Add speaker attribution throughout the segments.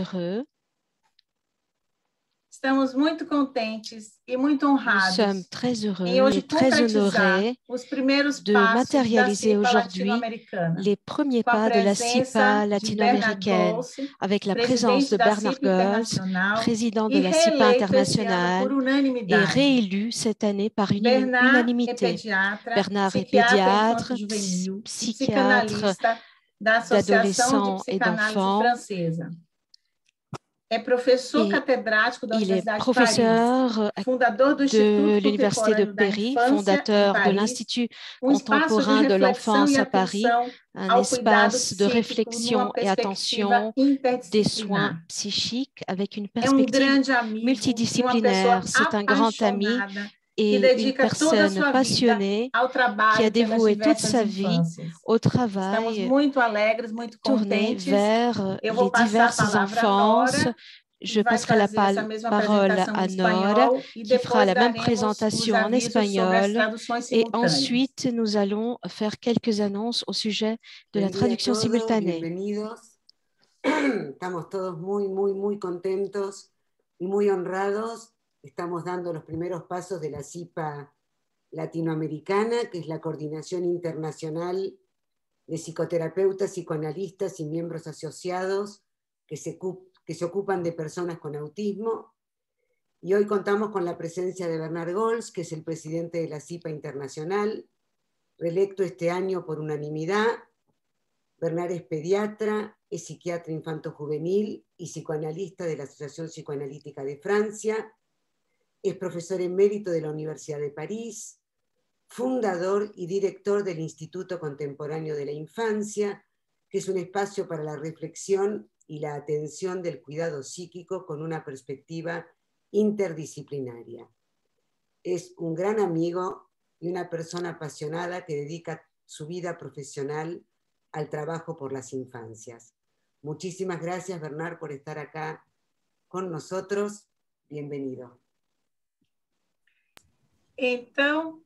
Speaker 1: heureux.
Speaker 2: Estamos muito contentes e muito
Speaker 1: Nous
Speaker 2: honrados
Speaker 1: sommes très heureux
Speaker 2: em hoje
Speaker 1: et très
Speaker 2: concretizar
Speaker 1: honorés
Speaker 2: os primeiros
Speaker 1: de
Speaker 2: passos da
Speaker 1: matérialiser
Speaker 2: CIPA
Speaker 1: aujourd'hui
Speaker 2: latino-americana,
Speaker 1: les premiers
Speaker 2: com a
Speaker 1: pas de la
Speaker 2: presença
Speaker 1: CIPA
Speaker 2: de Bernard
Speaker 1: latino-américaine,
Speaker 2: Gols,
Speaker 1: avec la présence
Speaker 2: presidente
Speaker 1: de
Speaker 2: da
Speaker 1: Bernard
Speaker 2: CIPA
Speaker 1: Gols,
Speaker 2: Internacional
Speaker 1: président de
Speaker 2: e
Speaker 1: la CIPA
Speaker 2: reeleito esse ano por
Speaker 1: internationale, et
Speaker 2: unanimidade.
Speaker 1: réélu cette année par
Speaker 2: Bernard é
Speaker 1: unanimité.
Speaker 2: pediatra,
Speaker 1: Bernard est
Speaker 2: psiquiatra
Speaker 1: pédiatre,
Speaker 2: infanto-juvenil e
Speaker 1: psychiatre
Speaker 2: psicanalista da Associação de
Speaker 1: d'adolescents et
Speaker 2: Psicanálise
Speaker 1: d'enfants.
Speaker 2: Francesa. É professor
Speaker 1: Et
Speaker 2: catedrático da
Speaker 1: il est
Speaker 2: Universidade de Paris,
Speaker 1: professeur
Speaker 2: fundador do
Speaker 1: de
Speaker 2: Instituto
Speaker 1: l'Université de
Speaker 2: Contemporâneo da
Speaker 1: Paris,
Speaker 2: Infância em
Speaker 1: fondateur de
Speaker 2: Paris,
Speaker 1: l'Institut
Speaker 2: espaço de
Speaker 1: contemporain de
Speaker 2: reflexão e
Speaker 1: l'enfance à Paris,
Speaker 2: atenção
Speaker 1: un
Speaker 2: ao cuidado
Speaker 1: espace de
Speaker 2: psíquico numa
Speaker 1: réflexion et
Speaker 2: perspectiva
Speaker 1: attention des soins
Speaker 2: interdisciplinar.
Speaker 1: psychiques avec une
Speaker 2: É
Speaker 1: perspective
Speaker 2: grande amigo e uma
Speaker 1: multidisciplinaire.
Speaker 2: pessoa
Speaker 1: C'est un grand ami
Speaker 2: apaixonada que
Speaker 1: et une
Speaker 2: dedica toda a
Speaker 1: personne
Speaker 2: sua vida
Speaker 1: passionnée
Speaker 2: ao
Speaker 1: qui a
Speaker 2: trabalho pelas
Speaker 1: dévoué toute
Speaker 2: diversas
Speaker 1: sa vie
Speaker 2: infâncias.
Speaker 1: au
Speaker 2: Estamos
Speaker 1: travail
Speaker 2: muito alegres, muito
Speaker 1: tourné
Speaker 2: contentes.
Speaker 1: vers
Speaker 2: Eu
Speaker 1: les
Speaker 2: vou passar a
Speaker 1: diverses
Speaker 2: palavra à
Speaker 1: enfances.
Speaker 2: Nora,
Speaker 1: Je
Speaker 2: vai
Speaker 1: passerai la
Speaker 2: fazer essa mesma
Speaker 1: parole
Speaker 2: apresentação
Speaker 1: à
Speaker 2: em
Speaker 1: Nora,
Speaker 2: espanhol e
Speaker 1: qui fera
Speaker 2: depois
Speaker 1: la même
Speaker 2: daremos os
Speaker 1: présentation en
Speaker 2: avisos sobre as
Speaker 1: espagnol.
Speaker 2: traduções
Speaker 1: Et
Speaker 2: simultâneas.
Speaker 1: ensuite, nous allons faire quelques annonces au sujet de la
Speaker 3: Buen día a
Speaker 1: traduction
Speaker 3: todos,
Speaker 1: simultanée.
Speaker 3: bienvenidos. Estamos todos muy contentos y muy honrados. Estamos dando los primeros pasos de la CIPA latinoamericana, que es la Coordinación Internacional de Psicoterapeutas, Psicoanalistas y miembros asociados que se ocupan de personas con autismo. Y hoy contamos con la presencia de Bernard Gols, que es el presidente de la CIPA Internacional, reelecto este año por unanimidad. Bernard es pediatra, es psiquiatra infanto-juvenil y psicoanalista de la Asociación Psicoanalítica de Francia, es profesor emérito de la Universidad de París, fundador y director del Instituto Contemporáneo de la Infancia, que es un espacio para la reflexión y la atención del cuidado psíquico con una perspectiva interdisciplinaria. Es un gran amigo y una persona apasionada que dedica su vida profesional al trabajo por las infancias. Muchísimas gracias, Bernard, por estar acá con nosotros. Bienvenido.
Speaker 2: Então,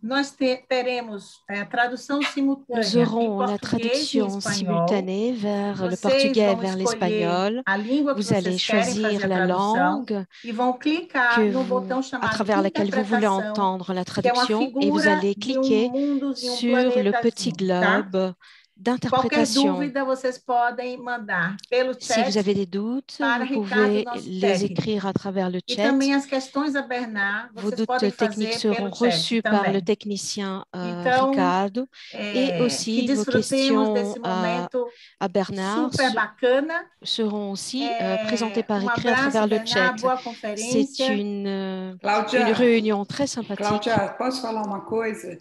Speaker 2: nós teremos a tradução simultânea
Speaker 1: Nous aurons
Speaker 2: em
Speaker 1: la
Speaker 2: português e em
Speaker 1: traduction
Speaker 2: espanhol.
Speaker 1: simultanée vers le
Speaker 2: Vocês
Speaker 1: portugais,
Speaker 2: vão
Speaker 1: vers
Speaker 2: escolher
Speaker 1: l'espagnol.
Speaker 2: a língua que
Speaker 1: Vous allez
Speaker 2: vocês querem fazer
Speaker 1: choisir
Speaker 2: a
Speaker 1: la
Speaker 2: tradução
Speaker 1: langue
Speaker 2: e vão clicar no botão
Speaker 1: à
Speaker 2: chamado
Speaker 1: travers laquelle vous voulez
Speaker 2: interpretação,
Speaker 1: entendre la
Speaker 2: que é uma
Speaker 1: traduction, et vous
Speaker 2: figura
Speaker 1: allez
Speaker 2: de
Speaker 1: cliquer
Speaker 2: mundo e
Speaker 1: sur le petit
Speaker 2: planetazinho, tá?
Speaker 1: globe
Speaker 2: Qualquer
Speaker 1: d'interprétation.
Speaker 2: dúvida, vocês podem mandar pelo
Speaker 1: Si
Speaker 2: chat
Speaker 1: vous avez des doutes,
Speaker 2: para
Speaker 1: vous
Speaker 2: Ricardo,
Speaker 1: pouvez
Speaker 2: nosso
Speaker 1: les
Speaker 2: técnico.
Speaker 1: écrire à travers le
Speaker 2: E
Speaker 1: chat.
Speaker 2: também as questões a Bernard,
Speaker 1: Vos
Speaker 2: vocês podem
Speaker 1: doutes techniques
Speaker 2: fazer
Speaker 1: seront
Speaker 2: pelo chat
Speaker 1: reçus par le
Speaker 2: também.
Speaker 1: technicien
Speaker 2: Então,
Speaker 1: Ricardo, et
Speaker 2: que
Speaker 1: aussi vos
Speaker 2: desfrutemos
Speaker 1: questions
Speaker 2: desse momento
Speaker 1: à Bernard
Speaker 2: super bacana.
Speaker 1: seront aussi présentées par écrit à
Speaker 2: Abraço,
Speaker 1: travers le chat.
Speaker 2: Bernard, boa
Speaker 1: C'est
Speaker 2: conferência.
Speaker 1: une
Speaker 4: Cláudia,
Speaker 1: réunion très sympathique.
Speaker 4: Cláudia, posso falar uma coisa?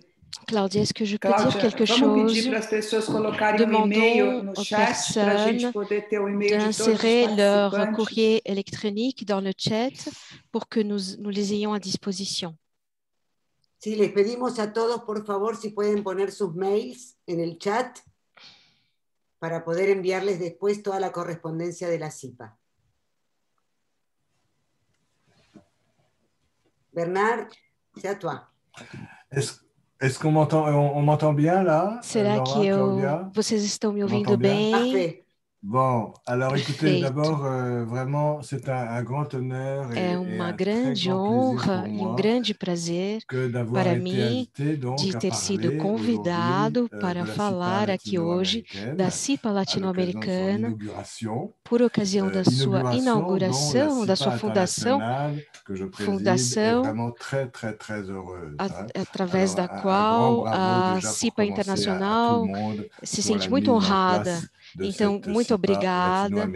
Speaker 1: Claudia, est-ce que je peux
Speaker 4: Cláudia,
Speaker 1: dire quelque
Speaker 4: vamos
Speaker 1: chose?
Speaker 4: pedir para as pessoas colocarem um e-mail no
Speaker 1: Demandons aux
Speaker 4: chat para a gente
Speaker 1: personnes
Speaker 4: poder ter o e-mail de todos os
Speaker 1: d'insérer leur
Speaker 4: participantes.
Speaker 1: courrier électronique dans le chat pour que nous les ayons à disposition.
Speaker 3: Sí, les pedimos a todos, por favor, si pueden poner sus mails en el chat para poder enviarles después toda la correspondencia de la CIPA. Bernard, c'est à toi.
Speaker 5: Est-ce qu'on m'entend bien là?
Speaker 1: Será
Speaker 5: Laura,
Speaker 1: que
Speaker 5: Claudia?
Speaker 1: vocês estão me ouvindo bem?
Speaker 3: Parfait.
Speaker 5: Bon, alors écoutez,
Speaker 1: Perfeito.
Speaker 5: d'abord, vraiment, c'est un grand honneur
Speaker 1: É uma grande honra e um grande prazer para mim de ter sido convidado para falar aqui hoje da CIPA latino-americana por ocasião da sua inauguração, da sua fundação, através da qual a CIPA Internacional se sente muito honrada. Então, muito obrigada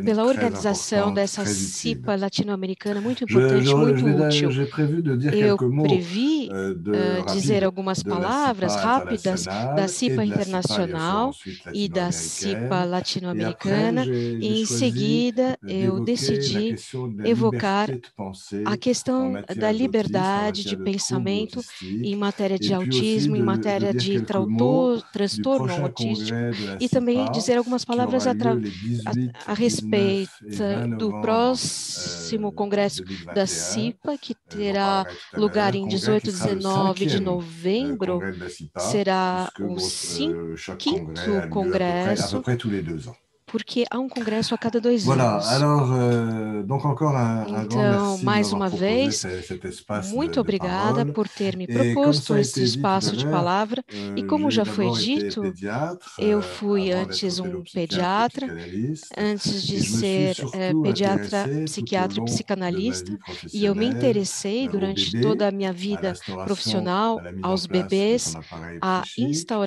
Speaker 1: pela organização dessa CIPA latino-americana, muito importante, muito útil. Eu previ dizer algumas palavras rápidas da CIPA Internacional e da CIPA latino-americana, e em seguida eu decidi evocar a questão da liberdade de pensamento em matéria de autismo, em matéria de transtorno autístico, e também dizer algumas palavras a respeito do próximo congresso da CIPA, que terá lugar em 18 e 19 de novembro. Será o quinto congresso. porque há um congresso a cada 2
Speaker 5: Voilà,
Speaker 1: anos.
Speaker 5: alors, donc encore un grand
Speaker 1: Então,
Speaker 5: merci de
Speaker 1: mais
Speaker 5: m'avoir
Speaker 1: uma
Speaker 5: proposé
Speaker 1: vez,
Speaker 5: cet espace
Speaker 1: muito
Speaker 5: de
Speaker 1: obrigada
Speaker 5: parole.
Speaker 1: por ter me
Speaker 5: Et comme
Speaker 1: proposto
Speaker 5: ça a
Speaker 1: esse
Speaker 5: été dit tout à
Speaker 1: espaço de
Speaker 5: l'heure,
Speaker 1: palavra. E como
Speaker 5: j'ai
Speaker 1: já foi
Speaker 5: d'abord été
Speaker 1: dito,
Speaker 5: pédiatre
Speaker 1: eu fui
Speaker 5: avant d'être
Speaker 1: antes
Speaker 5: pédopsychiatre et
Speaker 1: pediatra,
Speaker 5: psychanalyste.
Speaker 1: antes de
Speaker 5: Et je me suis
Speaker 1: ser
Speaker 5: surtout
Speaker 1: pediatra,
Speaker 5: intéressé tout au
Speaker 1: psiquiatra e
Speaker 5: long de ma
Speaker 1: psicanalista,
Speaker 5: vie
Speaker 1: e eu me
Speaker 5: professionnelle
Speaker 1: interessei
Speaker 5: aux
Speaker 1: durante
Speaker 5: bébés,
Speaker 1: toda a minha
Speaker 5: à
Speaker 1: vida
Speaker 5: l'instauration,
Speaker 1: profissional
Speaker 5: à la mise en
Speaker 1: aos
Speaker 5: place de
Speaker 1: bebês,
Speaker 5: son appareil
Speaker 1: à
Speaker 5: psychique, à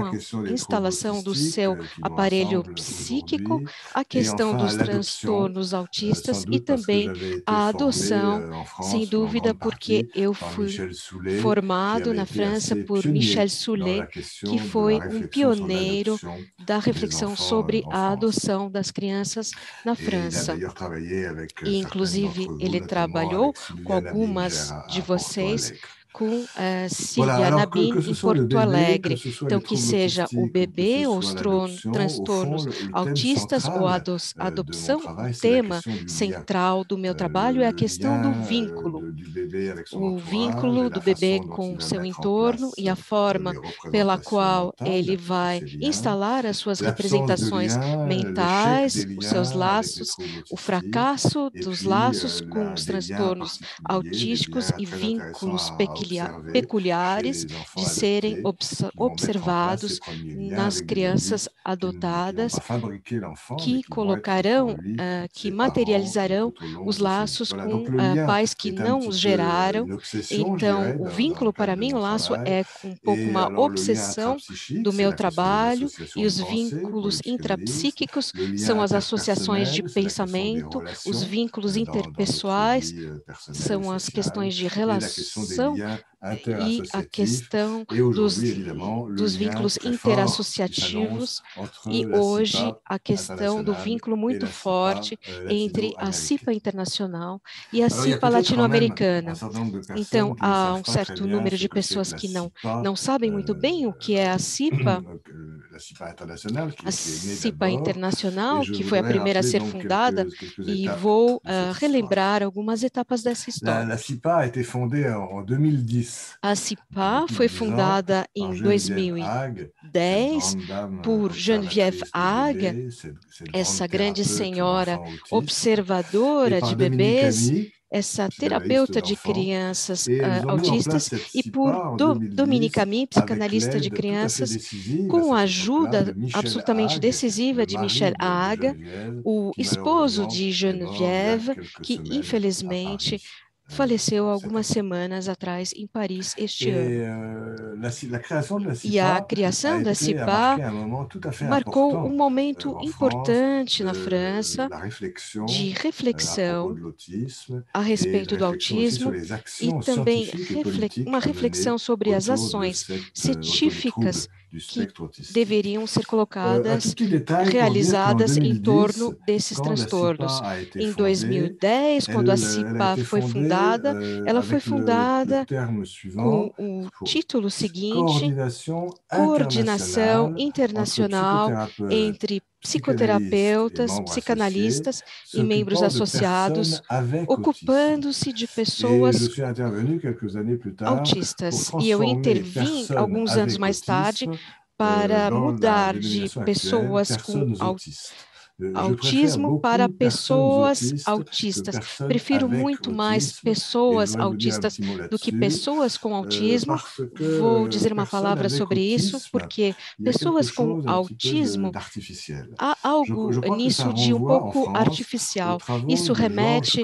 Speaker 5: la question des troubles
Speaker 1: instalação do
Speaker 5: autistiques
Speaker 1: seu
Speaker 5: qui nous
Speaker 1: aparelho
Speaker 5: rassemblent
Speaker 1: psíquico,
Speaker 5: aujourd'hui,
Speaker 1: a
Speaker 5: et
Speaker 1: questão
Speaker 5: enfin à
Speaker 1: dos
Speaker 5: l'adoption,
Speaker 1: transtornos
Speaker 5: sans
Speaker 1: autistas e
Speaker 5: doute parce que
Speaker 1: também
Speaker 5: j'avais été
Speaker 1: a
Speaker 5: formé
Speaker 1: adoção,
Speaker 5: en
Speaker 1: sem
Speaker 5: France ou en
Speaker 1: dúvida,
Speaker 5: grande
Speaker 1: porque
Speaker 5: partie
Speaker 1: eu
Speaker 5: par
Speaker 1: fui
Speaker 5: Michel Soulet, qui
Speaker 1: formado
Speaker 5: avait
Speaker 1: na
Speaker 5: été
Speaker 1: França
Speaker 5: assez
Speaker 1: por Michel
Speaker 5: pionnier dans
Speaker 1: Soulet,
Speaker 5: la
Speaker 1: que
Speaker 5: question de la
Speaker 1: foi um
Speaker 5: réflexion sur
Speaker 1: pioneiro
Speaker 5: l'adoption
Speaker 1: da
Speaker 5: des
Speaker 1: reflexão
Speaker 5: enfants
Speaker 1: sobre
Speaker 5: en
Speaker 1: a
Speaker 5: France.
Speaker 1: adoção das crianças na
Speaker 5: Et il a
Speaker 1: França.
Speaker 5: d'ailleurs travaillé avec
Speaker 1: E,
Speaker 5: certaines
Speaker 1: inclusive,
Speaker 5: d'entre vous,
Speaker 1: ele
Speaker 5: notamment
Speaker 1: trabalhou
Speaker 5: avec
Speaker 1: com
Speaker 5: Sylviane
Speaker 1: algumas
Speaker 5: Abinger
Speaker 1: de
Speaker 5: à Porto
Speaker 1: vocês,
Speaker 5: Alegre.
Speaker 1: com
Speaker 5: Voilà,
Speaker 1: Silvia
Speaker 5: alors
Speaker 1: Nabin
Speaker 5: que ce
Speaker 1: em
Speaker 5: soit le
Speaker 1: Porto
Speaker 5: bébé, que
Speaker 1: Alegre.
Speaker 5: ce soit
Speaker 1: Então,
Speaker 5: les
Speaker 1: que
Speaker 5: troubles
Speaker 1: seja o
Speaker 5: autistiques ou que ce
Speaker 1: bebê ou
Speaker 5: soit
Speaker 1: os
Speaker 5: l'adoption, au fond,
Speaker 1: transtornos
Speaker 5: le thème
Speaker 1: autistas ou a
Speaker 5: central de mon
Speaker 1: adoção, o
Speaker 5: travail, c'est la
Speaker 1: tema
Speaker 5: question du lien.
Speaker 1: central do meu trabalho é a
Speaker 5: Le
Speaker 1: questão do
Speaker 5: lien
Speaker 1: vínculo.
Speaker 5: du bébé avec son
Speaker 1: O
Speaker 5: entourage
Speaker 1: vínculo
Speaker 5: et
Speaker 1: do
Speaker 5: la
Speaker 1: bebê
Speaker 5: façon dont
Speaker 1: com
Speaker 5: il
Speaker 1: o
Speaker 5: va
Speaker 1: seu
Speaker 5: mettre en
Speaker 1: entorno
Speaker 5: place
Speaker 1: e a forma
Speaker 5: les
Speaker 1: pela
Speaker 5: représentations
Speaker 1: qual ele
Speaker 5: mentales
Speaker 1: vai
Speaker 5: de ces liens.
Speaker 1: instalar as suas
Speaker 5: L'absence de
Speaker 1: representações
Speaker 5: lien, l'échec
Speaker 1: mentais,
Speaker 5: des
Speaker 1: os seus
Speaker 5: liens avec les
Speaker 1: laços,
Speaker 5: troubles
Speaker 1: o
Speaker 5: autistiques,
Speaker 1: fracasso
Speaker 5: et
Speaker 1: dos
Speaker 5: puis
Speaker 1: laços com os
Speaker 5: des liens
Speaker 1: transtornos
Speaker 5: particuliers, des
Speaker 1: autísticos
Speaker 5: liens
Speaker 1: e
Speaker 5: très intéressants
Speaker 1: vínculos
Speaker 5: à observer chez
Speaker 1: peculiares
Speaker 5: les enfants
Speaker 1: de serem
Speaker 5: adoptés qui vont mettre en place ces
Speaker 1: observados
Speaker 5: premiers liens
Speaker 1: nas
Speaker 5: avec des
Speaker 1: crianças
Speaker 5: adultes qui n'ont
Speaker 1: adotadas,
Speaker 5: pas fabriqué l'enfant, mais
Speaker 1: que
Speaker 5: qui vont être pour
Speaker 1: colocarão,
Speaker 5: lui
Speaker 1: que
Speaker 5: ses parents
Speaker 1: materializarão
Speaker 5: tout au long
Speaker 1: os
Speaker 5: de sa vie.
Speaker 1: laços
Speaker 5: Voilà,
Speaker 1: com
Speaker 5: donc le lien
Speaker 1: pais que
Speaker 5: est un
Speaker 1: não
Speaker 5: petit
Speaker 1: os
Speaker 5: peu
Speaker 1: geraram.
Speaker 5: une obsession, je
Speaker 1: Então,
Speaker 5: dirais,
Speaker 1: o
Speaker 5: dans
Speaker 1: vínculo
Speaker 5: le cadre
Speaker 1: para
Speaker 5: de
Speaker 1: mim, o
Speaker 5: mon
Speaker 1: laço
Speaker 5: travail.
Speaker 1: é um pouco
Speaker 5: Et
Speaker 1: uma
Speaker 5: alors le lien
Speaker 1: obsessão
Speaker 5: intrapsychique,
Speaker 1: do
Speaker 5: c'est
Speaker 1: meu
Speaker 5: la question des
Speaker 1: trabalho,
Speaker 5: associations
Speaker 1: e os
Speaker 5: de pensée pour les
Speaker 1: vínculos
Speaker 5: psychanalystes.
Speaker 1: intrapsíquicos
Speaker 5: Le lien
Speaker 1: são as associações de
Speaker 5: interpersonnel, c'est la question des
Speaker 1: pensamento, os
Speaker 5: relations
Speaker 1: vínculos
Speaker 5: dans notre
Speaker 1: interpessoais
Speaker 5: vie personnelle et
Speaker 1: são as
Speaker 5: sociale,
Speaker 1: questões de
Speaker 5: et la question des
Speaker 1: relação
Speaker 5: liens
Speaker 1: e a
Speaker 5: interassociatifs,
Speaker 1: questão
Speaker 5: et aujourd'hui, évidemment, le
Speaker 1: dos
Speaker 5: lien
Speaker 1: vínculos
Speaker 5: très fort qui s'annonce
Speaker 1: interassociativos
Speaker 5: entre
Speaker 1: e
Speaker 5: la
Speaker 1: hoje
Speaker 5: CIPA
Speaker 1: a questão do
Speaker 5: internationale
Speaker 1: vínculo
Speaker 5: et
Speaker 1: muito
Speaker 5: la CIPA
Speaker 1: forte entre a
Speaker 5: latino-américaine.
Speaker 1: CIPA internacional e a
Speaker 5: Alors, il y a
Speaker 1: CIPA
Speaker 5: peut-être quand même un
Speaker 1: latino-americana.
Speaker 5: certain nombre de
Speaker 1: Então,
Speaker 5: personnes qui ne
Speaker 1: há
Speaker 5: savent
Speaker 1: um
Speaker 5: pas très
Speaker 1: certo
Speaker 5: bien
Speaker 1: número
Speaker 5: ce
Speaker 1: de
Speaker 5: que c'est que
Speaker 1: pessoas
Speaker 5: la
Speaker 1: que
Speaker 5: CIPA,
Speaker 1: não sabem muito bem o que é a CIPA
Speaker 5: internationale, qui
Speaker 1: a
Speaker 5: est née
Speaker 1: CIPA
Speaker 5: d'abord.
Speaker 1: internacional,
Speaker 5: Et je
Speaker 1: que foi a
Speaker 5: voudrais
Speaker 1: primeira a
Speaker 5: rappeler
Speaker 1: ser
Speaker 5: donc
Speaker 1: fundada,
Speaker 5: quelques
Speaker 1: e
Speaker 5: étapes
Speaker 1: vou
Speaker 5: de cette histoire.
Speaker 1: relembrar algumas etapas dessa história.
Speaker 5: La CIPA a été fondée en 2010.
Speaker 1: A CIPA foi fundada em 2010 por Geneviève Hague, essa grande senhora observadora de bebês, essa terapeuta de crianças autistas, e por Dominique Ami, psicanalista de crianças, com a ajuda absolutamente decisiva de Michel Hague, o esposo de Geneviève, que infelizmente faleceu algumas semanas atrás em Paris este ano. E a criação da CIPA marcou um momento importante na França de reflexão a respeito do autismo e também uma reflexão sobre as ações científicas que deveriam ser colocadas, realizadas em torno desses transtornos. Em 2010, quando a CIPA foi fundada, ela foi fundada com o título seguinte: Coordenação Internacional entre psicoterapeutas, psicanalistas e membros associados, ocupando-se de pessoas autistas. E eu intervim alguns anos mais tarde para mudar de pessoas com autismo para pessoas autistas. Prefiro muito mais pessoas autistas do que pessoas com autismo. Vou dizer uma palavra sobre isso, porque pessoas com autismo, há algo nisso de um pouco artificial. Isso remete,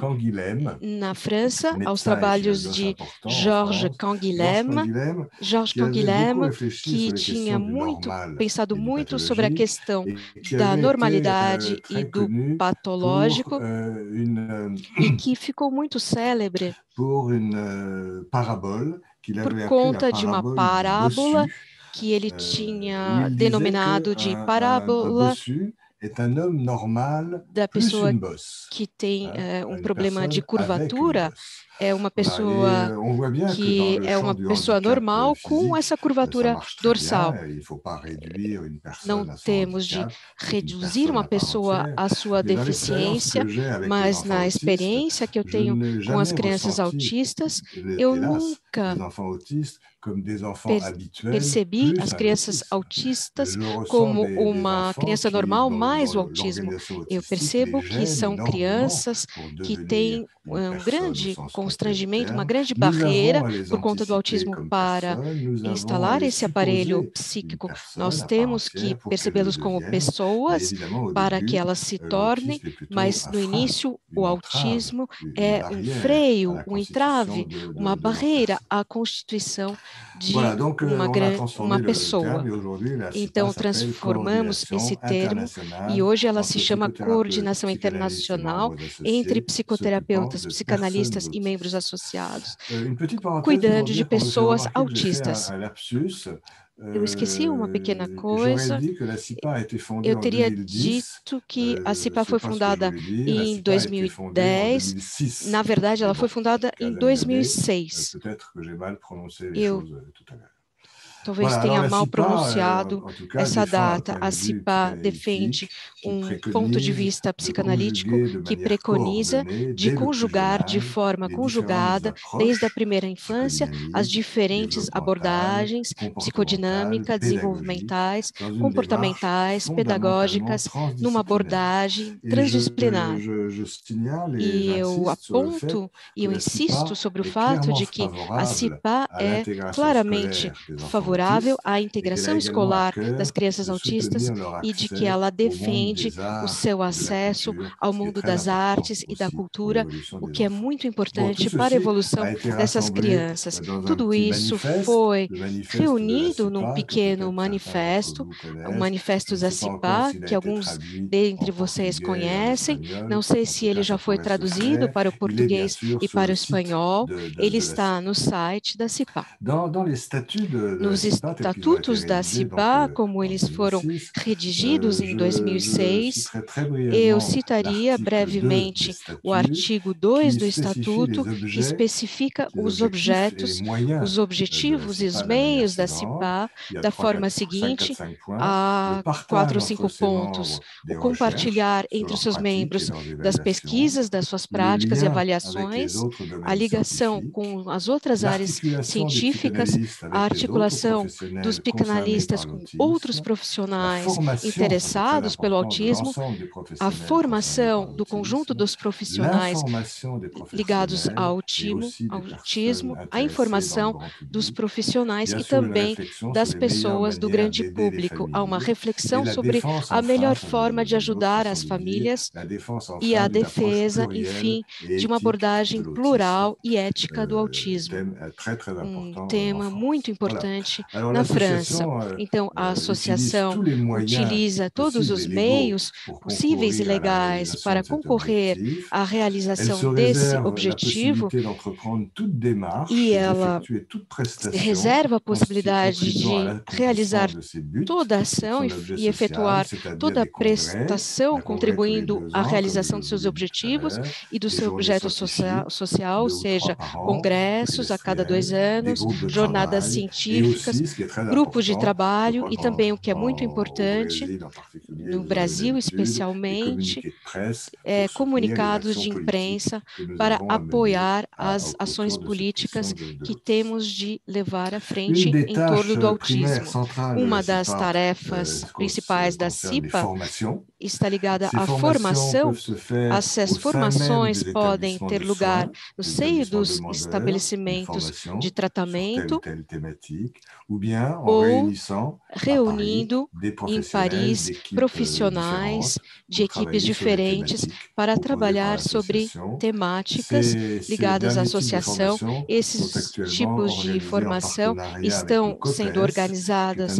Speaker 1: na França, aos trabalhos de Georges Canguilhem. Georges Canguilhem, que tinha pensado muito sobre a questão da normalidade e do patológico, e que ficou muito célebre por conta de uma parábola que ele tinha denominado de parábola da pessoa que tem um problema de curvatura. É uma pessoa que é uma pessoa normal com essa curvatura dorsal. Não temos de reduzir uma pessoa à sua deficiência, mas na experiência que eu tenho com as crianças autistas, eu nunca nunca percebi as crianças autistas como uma criança normal mais o autismo. Eu percebo que são crianças que têm um grande constrangimento, uma grande barreira por conta do autismo para instalar esse aparelho psíquico. Nós temos que percebê-los como pessoas para que elas se tornem, mas no início o autismo é um freio, um entrave, uma barreira à constituição de uma pessoa. Então, transformamos esse termo e hoje ela se chama Coordenação Internacional entre psicoterapeutas, psicanalistas e membros associados, cuidando de pessoas autistas. Eu esqueci uma pequena coisa. Eu teria dito que a CIPA foi fundada em 2010. Na verdade, ela foi fundada em 2006. Talvez tenha mal pronunciado essa data. A CIPA defende um ponto de vista psicanalítico que preconiza de conjugar de forma conjugada, desde a primeira infância, as diferentes abordagens psicodinâmicas, desenvolvimentais, comportamentais, pedagógicas, numa abordagem transdisciplinar. E eu aponto e eu insisto sobre o fato de que a CIPA é claramente favorável à integração escolar das crianças autistas e de que ela defende o seu acesso ao mundo das artes e da cultura, o que é muito importante para a evolução dessas crianças. Tudo isso foi reunido num pequeno manifesto, o Manifesto da CIPA, que alguns dentre vocês conhecem. Não sei se ele já foi traduzido para o português e para o espanhol. Ele está no site da CIPA. Nos estatutos da CIPA, como eles foram redigidos em 2006, eu citaria brevemente o artigo 2 do estatuto, que especifica os objetos, os objetivos e os meios da CIPA da forma seguinte, há 4 ou 5 pontos: o compartilhar entre os seus membros das pesquisas, das suas práticas e avaliações, a ligação com as outras áreas científicas, a articulação dos psicanalistas com outros profissionais interessados pelo autismo, a formação do conjunto dos profissionais ligados ao autismo, a informação dos profissionais e também das pessoas do grande público. Há uma reflexão sobre a melhor forma de ajudar as famílias e a defesa, enfim, de uma abordagem plural e ética do autismo. Um tema muito importante na França. Então, a associação utiliza todos os meios possíveis e legais para concorrer à realização desse objetivo e ela reserva a possibilidade de realizar toda a ação e efetuar toda a prestação, contribuindo à realização dos seus objetivos e do seu objeto social, ou seja, congressos a cada 2 anos, jornadas científicas, grupos de trabalho e também, o que é muito importante, no Brasil especialmente, comunicados de imprensa para apoiar as ações políticas que temos de levar à frente em torno do autismo. Uma das tarefas principais da CIPA está ligada à formação. Essas formações podem ter lugar no seio dos estabelecimentos de tratamento ou reunindo em Paris profissionais de equipes diferentes para trabalhar sobre temáticas ligadas à associação. Esses tipos de formação estão sendo organizadas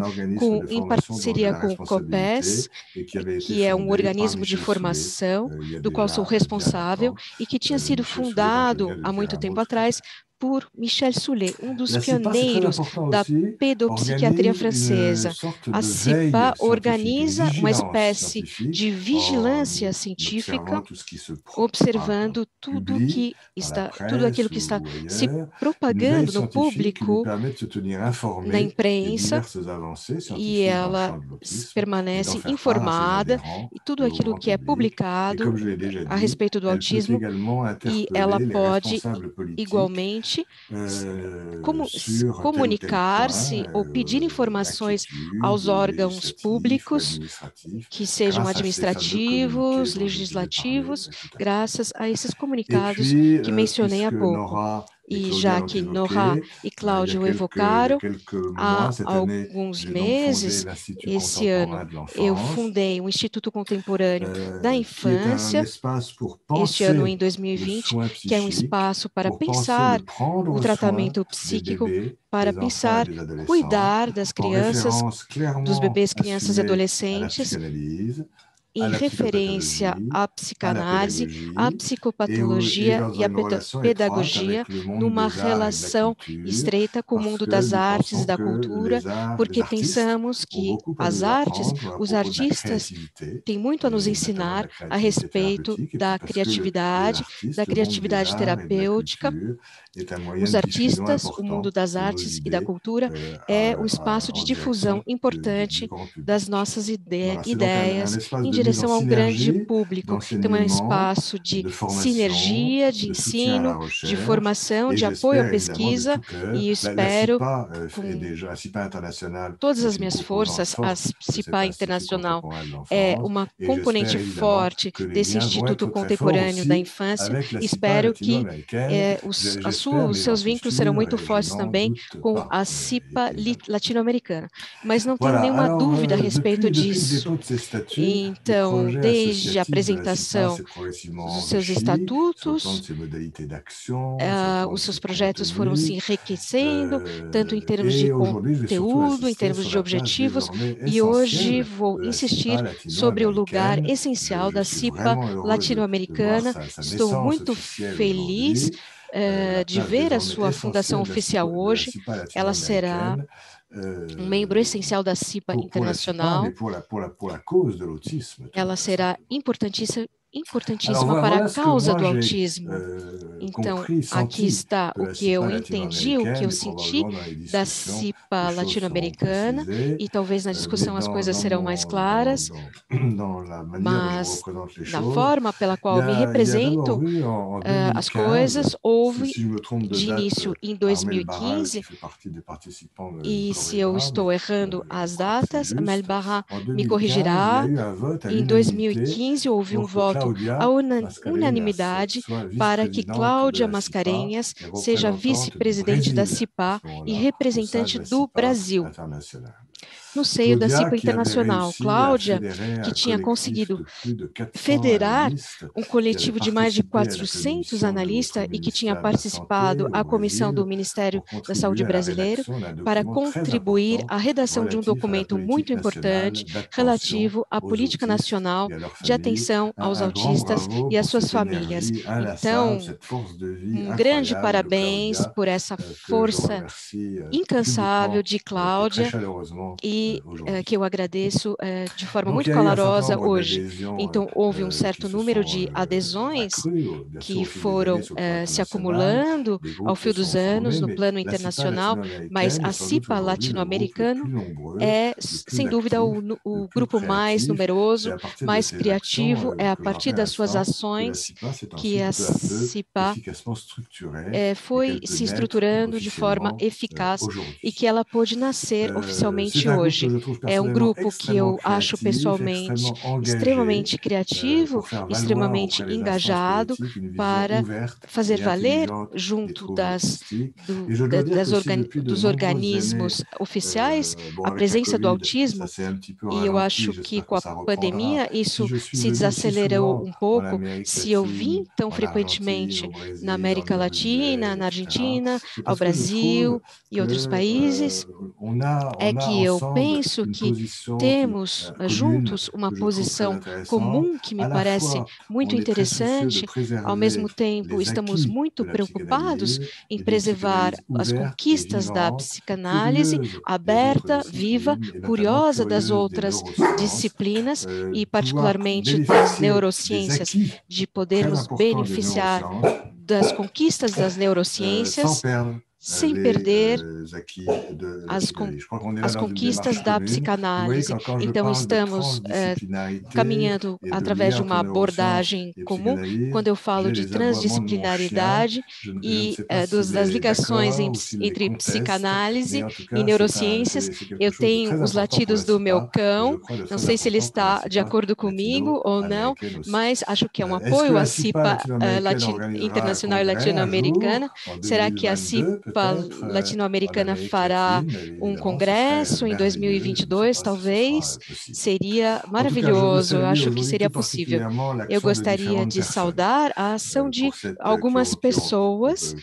Speaker 1: em parceria com o COPES, que é um organismo de formação do qual sou responsável e que tinha sido fundado há muito tempo atrás por Michel Soulet, um dos pioneiros da pedopsiquiatria francesa. A CIPA organiza uma espécie de vigilância científica, observando tudo aquilo que está se propagando no público, na imprensa, e ela permanece informada e tudo aquilo que é publicado a respeito do autismo, e ela pode igualmente importante comunicar-se ou pedir informações aos órgãos públicos, que sejam administrativos, legislativos, graças a esses comunicados que mencionei há pouco. E já que Nora e Cláudio evocaram, há alguns meses, esse ano, eu fundei o Instituto Contemporâneo da Infância, este ano em 2020, que é um espaço para pensar o tratamento psíquico, para pensar, cuidar das crianças, dos bebês, crianças e adolescentes, em referência à psicanálise, à psicopatologia e à pedagogia, numa relação estreita com o mundo das artes e da cultura, porque pensamos que as artes, os artistas, têm muito a nos ensinar a respeito da criatividade terapêutica. Os artistas, o mundo das artes e da cultura é um espaço de difusão importante das nossas ideias em direção a um grande público. Então, é um espaço de sinergia, de ensino, de formação, de apoio à pesquisa, e espero, com todas as minhas forças, a CIPA Internacional é uma componente forte desse Instituto Contemporâneo da Infância. Espero que os seus vínculos serão muito fortes também com a CIPA latino-americana. Mas não tenho nenhuma dúvida a respeito disso. Então, desde a apresentação dos seus estatutos, os seus projetos foram se enriquecendo, tanto em termos de conteúdo, em termos de objetivos, e hoje vou insistir sobre o lugar essencial da CIPA latino-americana. Estou muito feliz de ver a sua fundação oficial hoje. Ela será um membro essencial da CIPA Internacional. Ela será importantíssima para a causa do autismo. Então, aqui está o que eu entendi, o que eu senti da CIPA latino-americana, e talvez na discussão as coisas serão mais claras, mas na forma pela qual me represento as coisas, houve de início em 2015, e se eu estou errando as datas, a Mel Barra me corrigirá. Em 2015 houve um voto a unanimidade para que Cláudia Mascarenhas seja vice-presidente da CIPA e representante do Brasil no seio da CIPA Internacional. Cláudia, que tinha conseguido federar um coletivo de mais de 400 analistas e que tinha participado à comissão do Ministério da Saúde brasileiro para contribuir à redação de um documento muito importante relativo à política nacional de atenção aos autistas e às suas famílias. Então, um grande parabéns por essa força incansável de Cláudia, e que eu agradeço de forma muito calorosa hoje. Então, houve um certo número de adesões que foram se acumulando ao fio dos anos no plano internacional, mas a CIPA latino-americana é, sem dúvida, o grupo mais numeroso, mais criativo. É a partir das suas ações que a CIPA foi se estruturando de forma eficaz e que ela pôde nascer oficialmente hoje. É um grupo que eu acho pessoalmente extremamente criativo, extremamente engajado para fazer valer junto dos organismos oficiais a presença do autismo, e eu acho que com a pandemia isso se desacelerou um pouco. Se eu vim tão frequentemente na América Latina, na Argentina, ao Brasil e outros países, é que eu penso que temos juntos uma posição comum que me parece muito interessante. Ao mesmo tempo, estamos muito preocupados em preservar as conquistas da psicanálise aberta, viva, curiosa das outras disciplinas e particularmente das neurociências, de podermos beneficiar das conquistas das neurociências sem perder as conquistas da psicanálise. Então, estamos caminhando através de uma abordagem comum. Quando eu falo de transdisciplinaridade e das ligações entre psicanálise e neurociências, eu tenho os latidos do meu cão. Não sei se ele está de acordo comigo ou não, mas acho que é um apoio à CIPA internacional e latino-americana. Será que a CIPA latino-americana fará um congresso em 2022, talvez? Seria maravilhoso, eu acho que seria possível. Eu gostaria de saudar a ação de algumas pessoas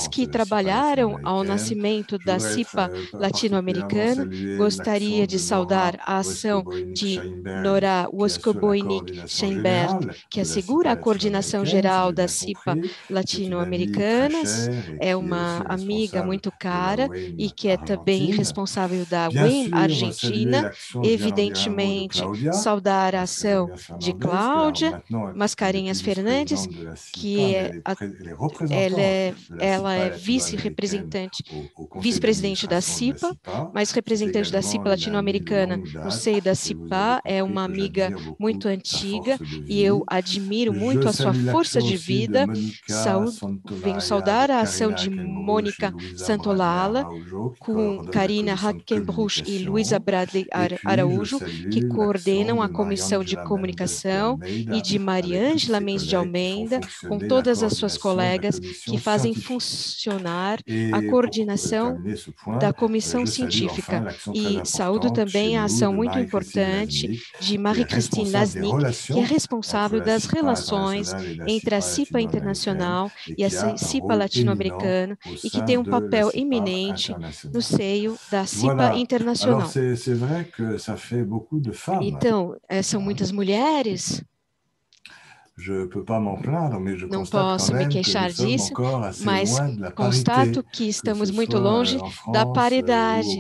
Speaker 1: que trabalharam ao nascimento da CIPA latino-americana. Gostaria de saudar a ação de Nora Woskoboinik-Scheinberg, que assegura a coordenação geral da CIPA latino-americanas. É uma amiga muito cara e que é também responsável da WIM Argentina. Evidentemente, saudar a ação de Cláudia Mascarenhas Fernandes, que ela é vice-presidente da CIPA, mas representante da CIPA latino-americana no seio da CIPA, é uma amiga muito antiga e eu admiro muito a sua força de vida. Venho saudar a ação de Mônica Santolala, com Karina Hackenbruch e Luísa Bradley Araújo, que coordenam a Comissão de Comunicação, e de Mariângela Mendes de Almeida, com todas as suas colegas que fazem funcionar a coordenação da comissão científica. E saúdo também a ação muito importante de Marie-Christine Lasnik, que é responsável das relações entre a CIPA internacional e a CIPA latino-americana e que tem um papel eminente no seio da CIPA internacional. Então, são muitas mulheres. Não posso me queixar disso, mas constato que estamos muito longe da paridade,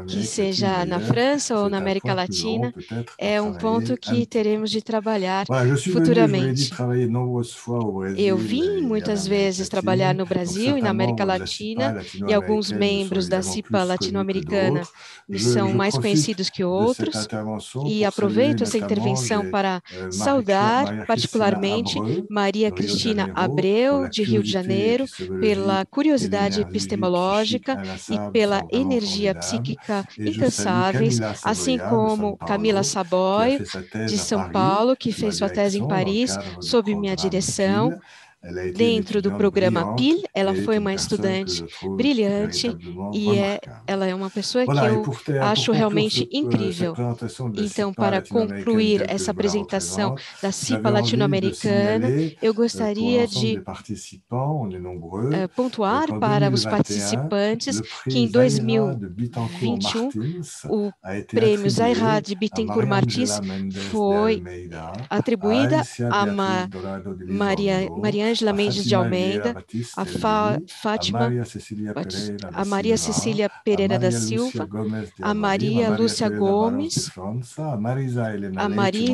Speaker 1: que seja na França ou na América Latina, é um ponto que teremos de trabalhar futuramente. Eu vim muitas vezes trabalhar no Brasil e na América Latina, e alguns membros da CIPA latino-americana são mais conhecidos que outros, e aproveito essa intervenção para saudar, particularmente, Maria Cristina Abreu, de Rio de Janeiro, pela curiosidade epistemológica e pela energia psíquica incansáveis, assim como Camila Saboio, de São Paulo, que fez sua tese em Paris, sob minha direção. Dentro do programa PIL, ela foi uma estudante brilhante e ela é uma pessoa que eu acho realmente incrível. Então, para concluir essa apresentação da CIPA latino-americana, eu gostaria de pontuar para os participantes que em 2021 o prêmio Zaira de Bittencourt Martins foi atribuída a Mariângela Mendes de Almeida, a Fátima, a Maria Cecília Pereira da Silva, a Maria Lúcia Gomes, a Marisa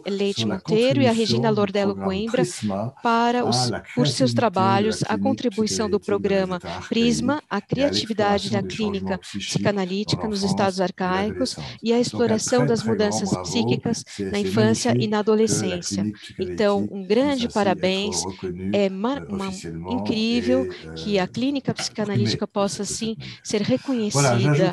Speaker 1: Leite Monteiro e a Regina Lordello Coimbra por seus trabalhos, a contribuição do programa PRISMA, a criatividade da clínica psicanalítica nos estados arcaicos e a exploração das mudanças psíquicas na infância e na adolescência. Então, um grande parabéns, é incrível que a clínica psicanalítica possa, sim, ser reconhecida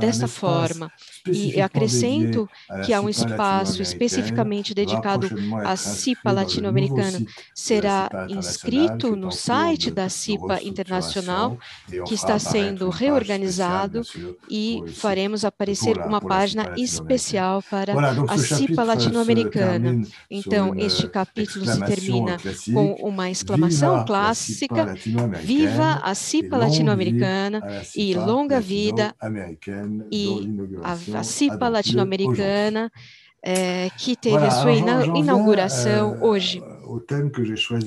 Speaker 1: dessa forma. E acrescento que há um espaço especificamente dedicado à CIPA latino-americana, será inscrito no site da CIPA Internacional, que está sendo reorganizado, e faremos aparecer uma página especial para a CIPA latino-americana. Então, este capítulo se termina com uma exclamação clássica: Viva a CIPA latino-americana e longa vida e a CIPA latino-americana, que teve a sua inauguração hoje.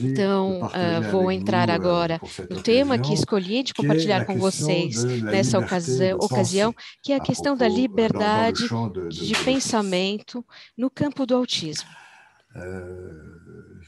Speaker 1: Então, vou entrar agora no tema que escolhi de compartilhar com vocês nessa ocasião, que é a questão da liberdade de pensamento no campo do autismo.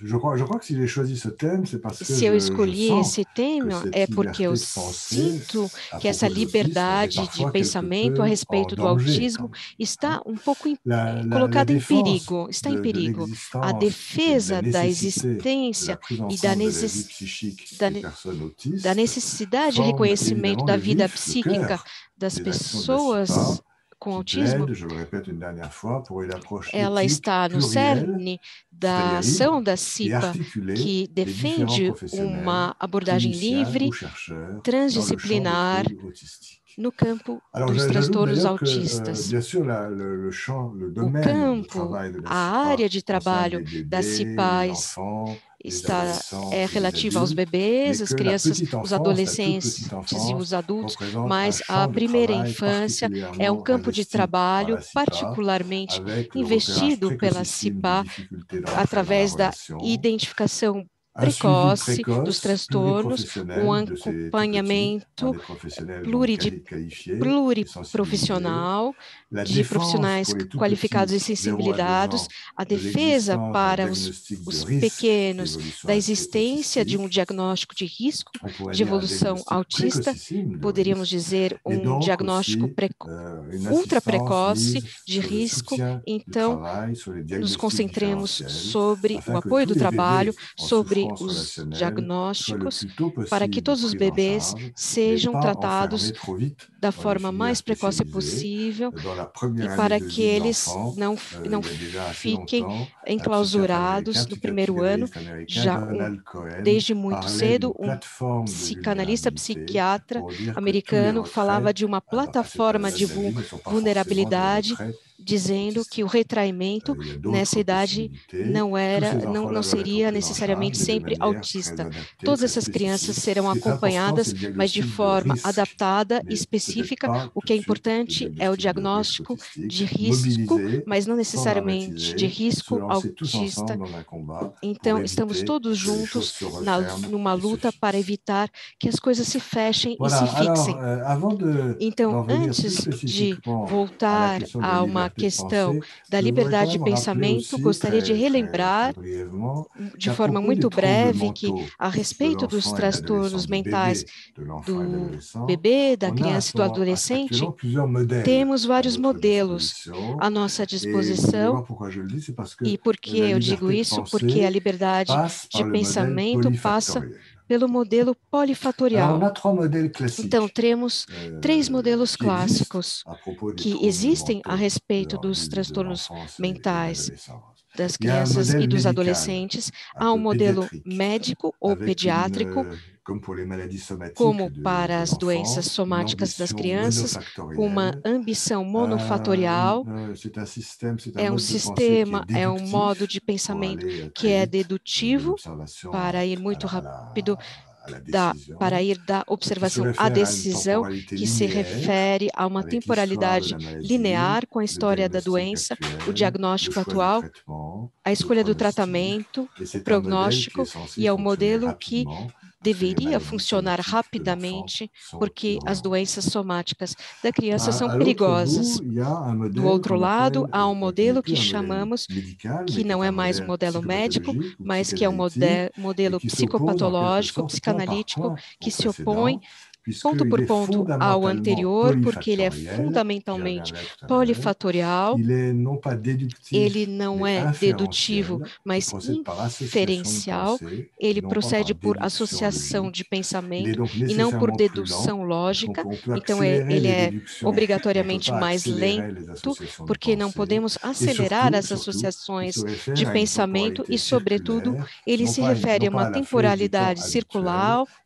Speaker 5: Je crois que si j'ai choisi ce thème, c'est parce que
Speaker 1: Se eu
Speaker 5: je
Speaker 1: escolhi
Speaker 5: sens
Speaker 1: esse
Speaker 5: que
Speaker 1: tema,
Speaker 5: cette
Speaker 1: é porque eu
Speaker 5: liberté de penser
Speaker 1: sinto
Speaker 5: à
Speaker 1: que essa
Speaker 5: propos de l'autisme est
Speaker 1: liberdade de
Speaker 5: parfois quelque
Speaker 1: pensamento a
Speaker 5: peu en
Speaker 1: respeito do
Speaker 5: danger quand
Speaker 1: autismo
Speaker 5: même, hein.
Speaker 1: está um pouco
Speaker 5: La
Speaker 1: colocada em
Speaker 5: défense
Speaker 1: perigo, está em
Speaker 5: de
Speaker 1: perigo. A
Speaker 5: l'existence et de la
Speaker 1: defesa da
Speaker 5: nécessité de la
Speaker 1: existência
Speaker 5: prise en
Speaker 1: e da,
Speaker 5: compte de la vie psychique
Speaker 1: da,
Speaker 5: des personnes
Speaker 1: da
Speaker 5: autistes
Speaker 1: necessidade de
Speaker 5: forme
Speaker 1: reconhecimento
Speaker 5: évidemment
Speaker 1: da
Speaker 5: le
Speaker 1: vida
Speaker 5: vif, le
Speaker 1: psíquica
Speaker 5: cœur
Speaker 1: das
Speaker 5: des actions de la CIPA,
Speaker 1: pessoas com
Speaker 5: qui
Speaker 1: autismo,
Speaker 5: plaide, je le répète une dernière fois, pour une approche
Speaker 1: ela
Speaker 5: éthique,
Speaker 1: está no
Speaker 5: plurielle,
Speaker 1: cerne da
Speaker 5: c'est-à-dire
Speaker 1: ação
Speaker 5: libre,
Speaker 1: da
Speaker 5: et
Speaker 1: CIPA,
Speaker 5: articulée
Speaker 1: que
Speaker 5: des différents
Speaker 1: defende
Speaker 5: professionnels,
Speaker 1: uma abordagem
Speaker 5: cliniciens ou
Speaker 1: livre,
Speaker 5: chercheurs, dans le champ des
Speaker 1: transdisciplinar
Speaker 5: troubles autistiques.
Speaker 1: no campo
Speaker 5: Alors,
Speaker 1: dos
Speaker 5: j'ajoute
Speaker 1: transtornos
Speaker 5: d'ailleurs que,
Speaker 1: autistas.
Speaker 5: bien sûr, le champ, le
Speaker 1: O
Speaker 5: domaine de
Speaker 1: campo,
Speaker 5: travail de la
Speaker 1: a
Speaker 5: CIPA
Speaker 1: área de
Speaker 5: concerne
Speaker 1: trabalho
Speaker 5: les
Speaker 1: da
Speaker 5: bébés, les
Speaker 1: CIPA
Speaker 5: enfants, les
Speaker 1: está
Speaker 5: adolescents et les
Speaker 1: relativa aos
Speaker 5: adultes,
Speaker 1: bebês,
Speaker 5: mais
Speaker 1: as
Speaker 5: que la
Speaker 1: crianças,
Speaker 5: petite
Speaker 1: os
Speaker 5: enfance, la toute petite
Speaker 1: adolescentes e
Speaker 5: enfance,
Speaker 1: os adultos,
Speaker 5: représente un
Speaker 1: mas a
Speaker 5: champ de
Speaker 1: primeira
Speaker 5: travail
Speaker 1: infância é um
Speaker 5: particulièrement
Speaker 1: campo de
Speaker 5: investi par
Speaker 1: trabalho
Speaker 5: la CIPA,
Speaker 1: particularmente
Speaker 5: avec le repérage
Speaker 1: investido pela
Speaker 5: précocissime des
Speaker 1: CIPA
Speaker 5: difficultés d'entrée dans la
Speaker 1: através da
Speaker 5: relation,
Speaker 1: identificação
Speaker 5: un suivi
Speaker 1: precoce dos
Speaker 5: précoce,
Speaker 1: transtornos, um
Speaker 5: pluriprofessionnel de ces tout petits, par
Speaker 1: acompanhamento
Speaker 5: des professionnels donc qualifiés et sensibilisés,
Speaker 1: pluriprofissional
Speaker 5: la
Speaker 1: de
Speaker 5: défense
Speaker 1: profissionais
Speaker 5: pour les tout
Speaker 1: qualificados e
Speaker 5: petits, 0 à 2
Speaker 1: sensibilizados,
Speaker 5: ans,
Speaker 1: a
Speaker 5: de
Speaker 1: defesa
Speaker 5: l'existence d'un
Speaker 1: para
Speaker 5: diagnostic de
Speaker 1: os
Speaker 5: risque
Speaker 1: pequenos
Speaker 5: d'évolution
Speaker 1: da existência de um
Speaker 5: autistique,
Speaker 1: diagnóstico de risco
Speaker 5: on pourrait
Speaker 1: de
Speaker 5: dire un
Speaker 1: evolução
Speaker 5: diagnostic
Speaker 1: autista,
Speaker 5: précocissime de
Speaker 1: poderíamos
Speaker 5: risque,
Speaker 1: dizer
Speaker 5: et
Speaker 1: diagnóstico
Speaker 5: donc aussi une
Speaker 1: ultra
Speaker 5: assistance
Speaker 1: precoce
Speaker 5: mise
Speaker 1: de
Speaker 5: sur le
Speaker 1: risco.
Speaker 5: soutien du
Speaker 1: Então,
Speaker 5: travail, sur les
Speaker 1: nos
Speaker 5: diagnostics
Speaker 1: concentremos
Speaker 5: différentiels,
Speaker 1: sobre o
Speaker 5: afin que
Speaker 1: apoio
Speaker 5: tous
Speaker 1: do
Speaker 5: les
Speaker 1: trabalho,
Speaker 5: bébés en
Speaker 1: sobre
Speaker 5: souffrance
Speaker 1: os
Speaker 5: relationnelle soient le
Speaker 1: diagnósticos,
Speaker 5: plus tôt
Speaker 1: para que
Speaker 5: possible
Speaker 1: todos os
Speaker 5: pris en
Speaker 1: bebês
Speaker 5: charge, mais
Speaker 1: sejam
Speaker 5: pas
Speaker 1: tratados
Speaker 5: enfermés trop vite
Speaker 1: da
Speaker 5: dans les
Speaker 1: forma
Speaker 5: filières
Speaker 1: mais precoce
Speaker 5: spécialisées.
Speaker 1: possível
Speaker 5: Dans la
Speaker 1: e
Speaker 5: première année
Speaker 1: para
Speaker 5: de
Speaker 1: que
Speaker 5: vie de
Speaker 1: eles
Speaker 5: l'enfant,
Speaker 1: não
Speaker 5: il y a déjà assez
Speaker 1: fiquem
Speaker 5: longtemps, un psychiatre américain,
Speaker 1: enclausurados no primeiro ano.
Speaker 5: psychanalyste américain,
Speaker 1: Já
Speaker 5: Donald Cohen,
Speaker 1: desde muito
Speaker 5: parlait
Speaker 1: cedo,
Speaker 5: d'une plateforme de
Speaker 1: psicanalista
Speaker 5: vulnérabilité
Speaker 1: psiquiatra
Speaker 5: pour dire que tous les
Speaker 1: americano falava
Speaker 5: retraits
Speaker 1: de uma
Speaker 5: à cette
Speaker 1: plataforma
Speaker 5: période-là
Speaker 1: de
Speaker 5: de la vie ne sont pas forcément des
Speaker 1: vulnerabilidade,
Speaker 5: retraits
Speaker 1: dizendo que o
Speaker 5: autistiques.
Speaker 1: retraimento
Speaker 5: Il y a
Speaker 1: nessa
Speaker 5: d'autres
Speaker 1: idade
Speaker 5: possibilités. Tous ces
Speaker 1: não
Speaker 5: enfants-là doivent être
Speaker 1: seria
Speaker 5: pris en charge,
Speaker 1: necessariamente
Speaker 5: mais de
Speaker 1: sempre
Speaker 5: manière très
Speaker 1: autista.
Speaker 5: adaptée,
Speaker 1: Todas
Speaker 5: très
Speaker 1: essas crianças
Speaker 5: spécifique.
Speaker 1: serão
Speaker 5: Ce qui est important, c'est
Speaker 1: acompanhadas,
Speaker 5: le
Speaker 1: mas de
Speaker 5: diagnostic de
Speaker 1: forma
Speaker 5: risque,
Speaker 1: adaptada e
Speaker 5: mais peut-être
Speaker 1: específica.
Speaker 5: pas
Speaker 1: O
Speaker 5: tout
Speaker 1: que é
Speaker 5: de suite le
Speaker 1: importante é o
Speaker 5: diagnostic de risque
Speaker 1: diagnóstico de
Speaker 5: autistique,
Speaker 1: risco,
Speaker 5: mobiliser,
Speaker 1: mas não
Speaker 5: sans
Speaker 1: necessariamente de
Speaker 5: dramatiser, se
Speaker 1: risco
Speaker 5: lancer tous
Speaker 1: autista.
Speaker 5: ensemble dans un combat pour
Speaker 1: Então, estamos
Speaker 5: éviter
Speaker 1: todos
Speaker 5: que les choses
Speaker 1: juntos
Speaker 5: se referment
Speaker 1: numa
Speaker 5: et se
Speaker 1: luta para
Speaker 5: fixent.
Speaker 1: evitar que as coisas se fechem e se
Speaker 5: Voilà, alors,
Speaker 1: fixem.
Speaker 5: avant
Speaker 1: Então,
Speaker 5: d'en venir plus
Speaker 1: antes de
Speaker 5: spécifiquement à la
Speaker 1: voltar
Speaker 5: question de la
Speaker 1: a uma
Speaker 5: liberté de
Speaker 1: questão
Speaker 5: penser,
Speaker 1: da
Speaker 5: je voudrais quand
Speaker 1: liberdade de
Speaker 5: même rappeler
Speaker 1: pensamento,
Speaker 5: aussi
Speaker 1: gostaria de
Speaker 5: très, très, très
Speaker 1: relembrar
Speaker 5: brièvement
Speaker 1: de
Speaker 5: qu'à
Speaker 1: forma
Speaker 5: propos des
Speaker 1: muito
Speaker 5: troubles
Speaker 1: breve que,
Speaker 5: mentaux
Speaker 1: a
Speaker 5: de
Speaker 1: respeito dos
Speaker 5: l'enfant et de l'adolescent,
Speaker 1: transtornos
Speaker 5: du
Speaker 1: mentais
Speaker 5: bébé, de l'enfant et de
Speaker 1: do
Speaker 5: l'adolescent,
Speaker 1: bebê, da
Speaker 5: on a
Speaker 1: criança e do adolescente,
Speaker 5: actuellement plusieurs modèles
Speaker 1: temos
Speaker 5: à
Speaker 1: vários
Speaker 5: notre
Speaker 1: modelos
Speaker 5: disposition.
Speaker 1: à nossa
Speaker 5: Et vous allez
Speaker 1: disposição.
Speaker 5: voir pourquoi je le dis, c'est parce que
Speaker 1: E por que
Speaker 5: la
Speaker 1: eu digo
Speaker 5: liberté de
Speaker 1: isso? Porque a
Speaker 5: penser
Speaker 1: liberdade
Speaker 5: passe
Speaker 1: de
Speaker 5: par le modèle
Speaker 1: pensamento passa
Speaker 5: polyfactoriel.
Speaker 1: pelo modelo
Speaker 5: Alors, on
Speaker 1: polifatorial.
Speaker 5: a trois modèles classiques
Speaker 1: Então, temos três modelos
Speaker 5: qui existent
Speaker 1: clássicos
Speaker 5: à propos des
Speaker 1: que
Speaker 5: troubles
Speaker 1: existem a
Speaker 5: mentaux
Speaker 1: respeito
Speaker 5: de
Speaker 1: dos transtornos
Speaker 5: l'enfance et de
Speaker 1: mentais
Speaker 5: l'adolescence.
Speaker 1: das
Speaker 5: Il y a un
Speaker 1: crianças
Speaker 5: modèle
Speaker 1: e dos
Speaker 5: médical,
Speaker 1: adolescentes.
Speaker 5: un
Speaker 1: Há um
Speaker 5: peu
Speaker 1: modelo
Speaker 5: pédiatrique,
Speaker 1: médico ou
Speaker 5: avec
Speaker 1: pediátrico,
Speaker 5: comme pour les maladies somatiques
Speaker 1: como
Speaker 5: de
Speaker 1: para as doenças
Speaker 5: l'enfant, une
Speaker 1: somáticas das
Speaker 5: ambition
Speaker 1: crianças, com uma
Speaker 5: monofactorielle.
Speaker 1: ambição monofatorial.
Speaker 5: C'est un système, c'est un
Speaker 1: É um
Speaker 5: mode de pensée qui est
Speaker 1: sistema, é um modo
Speaker 5: déductif
Speaker 1: de
Speaker 5: pour
Speaker 1: pensamento
Speaker 5: aller
Speaker 1: que
Speaker 5: très
Speaker 1: é
Speaker 5: vite de
Speaker 1: dedutivo,
Speaker 5: l'observation
Speaker 1: para ir muito
Speaker 5: à
Speaker 1: rápido,
Speaker 5: la
Speaker 1: para
Speaker 5: décision,
Speaker 1: ir da
Speaker 5: qui se
Speaker 1: observação à
Speaker 5: réfère à une
Speaker 1: decisão,
Speaker 5: temporalité
Speaker 1: que se
Speaker 5: linéaire
Speaker 1: refere a uma
Speaker 5: avec l'histoire de
Speaker 1: temporalidade
Speaker 5: la maladie,
Speaker 1: linear com a
Speaker 5: le
Speaker 1: história da
Speaker 5: diagnostic
Speaker 1: doença, o
Speaker 5: actuel, le
Speaker 1: diagnóstico
Speaker 5: choix du
Speaker 1: atual,
Speaker 5: traitement,
Speaker 1: a
Speaker 5: le
Speaker 1: escolha do
Speaker 5: pronostic.
Speaker 1: tratamento,
Speaker 5: Et
Speaker 1: o
Speaker 5: c'est un modèle qui
Speaker 1: prognóstico,
Speaker 5: est censé
Speaker 1: e é um
Speaker 5: fonctionner
Speaker 1: modelo que
Speaker 5: rapidement parce que les
Speaker 1: deveria
Speaker 5: maladies
Speaker 1: funcionar
Speaker 5: somatiques de l'enfant
Speaker 1: rapidamente,
Speaker 5: sont
Speaker 1: porque as
Speaker 5: virulentes.
Speaker 1: doenças somáticas da criança são
Speaker 5: À l'autre
Speaker 1: perigosas.
Speaker 5: bout, il y a un
Speaker 1: Do
Speaker 5: modèle
Speaker 1: outro
Speaker 5: qu'on
Speaker 1: lado,
Speaker 5: appelle,
Speaker 1: há um
Speaker 5: qui n'est
Speaker 1: modelo
Speaker 5: plus
Speaker 1: que
Speaker 5: un modèle
Speaker 1: chamamos,
Speaker 5: médical,
Speaker 1: que
Speaker 5: mais qui est
Speaker 1: não é
Speaker 5: un
Speaker 1: mais um
Speaker 5: modèle
Speaker 1: modelo médico,
Speaker 5: psychopathologique ou
Speaker 1: mas que é um
Speaker 5: psychanalytique, et
Speaker 1: modelo
Speaker 5: qui s'oppose en quelque
Speaker 1: psicopatológico,
Speaker 5: sorte point par
Speaker 1: psicanalítico,
Speaker 5: point au
Speaker 1: que se opõe
Speaker 5: précédent,
Speaker 1: ponto
Speaker 5: puisqu'il
Speaker 1: por
Speaker 5: est
Speaker 1: ponto ao
Speaker 5: fondamentalement
Speaker 1: anterior, porque ele é
Speaker 5: polyfactoriel, j'y
Speaker 1: fundamentalmente
Speaker 5: reviendrai tout à l'heure.
Speaker 1: polifatorial.
Speaker 5: Il est non pas
Speaker 1: Ele
Speaker 5: déductif,
Speaker 1: não
Speaker 5: mais
Speaker 1: é dedutivo,
Speaker 5: inférentiel. Il
Speaker 1: mas
Speaker 5: procède par association de
Speaker 1: inferencial.
Speaker 5: pensée,
Speaker 1: Ele
Speaker 5: et non pas
Speaker 1: procede
Speaker 5: par
Speaker 1: por
Speaker 5: déduction
Speaker 1: associação de
Speaker 5: logique. Il est
Speaker 1: pensamento
Speaker 5: donc
Speaker 1: e não por
Speaker 5: nécessairement plus lent,
Speaker 1: dedução
Speaker 5: parce
Speaker 1: lógica.
Speaker 5: qu'on peut
Speaker 1: Então,
Speaker 5: accélérer
Speaker 1: ele
Speaker 5: les
Speaker 1: é
Speaker 5: déductions, mais on ne peut
Speaker 1: obrigatoriamente
Speaker 5: pas
Speaker 1: mais
Speaker 5: accélérer
Speaker 1: lento,
Speaker 5: les associations de
Speaker 1: porque não
Speaker 5: pensée.
Speaker 1: podemos
Speaker 5: Et
Speaker 1: acelerar as
Speaker 5: surtout, il
Speaker 1: associações
Speaker 5: se réfère
Speaker 1: de
Speaker 5: à une
Speaker 1: pensamento
Speaker 5: temporalité
Speaker 1: e, sobretudo,
Speaker 5: circulaire,
Speaker 1: ele se refere
Speaker 5: non
Speaker 1: a
Speaker 5: pas
Speaker 1: uma
Speaker 5: à la flèche du temps
Speaker 1: temporalidade
Speaker 5: habituelle,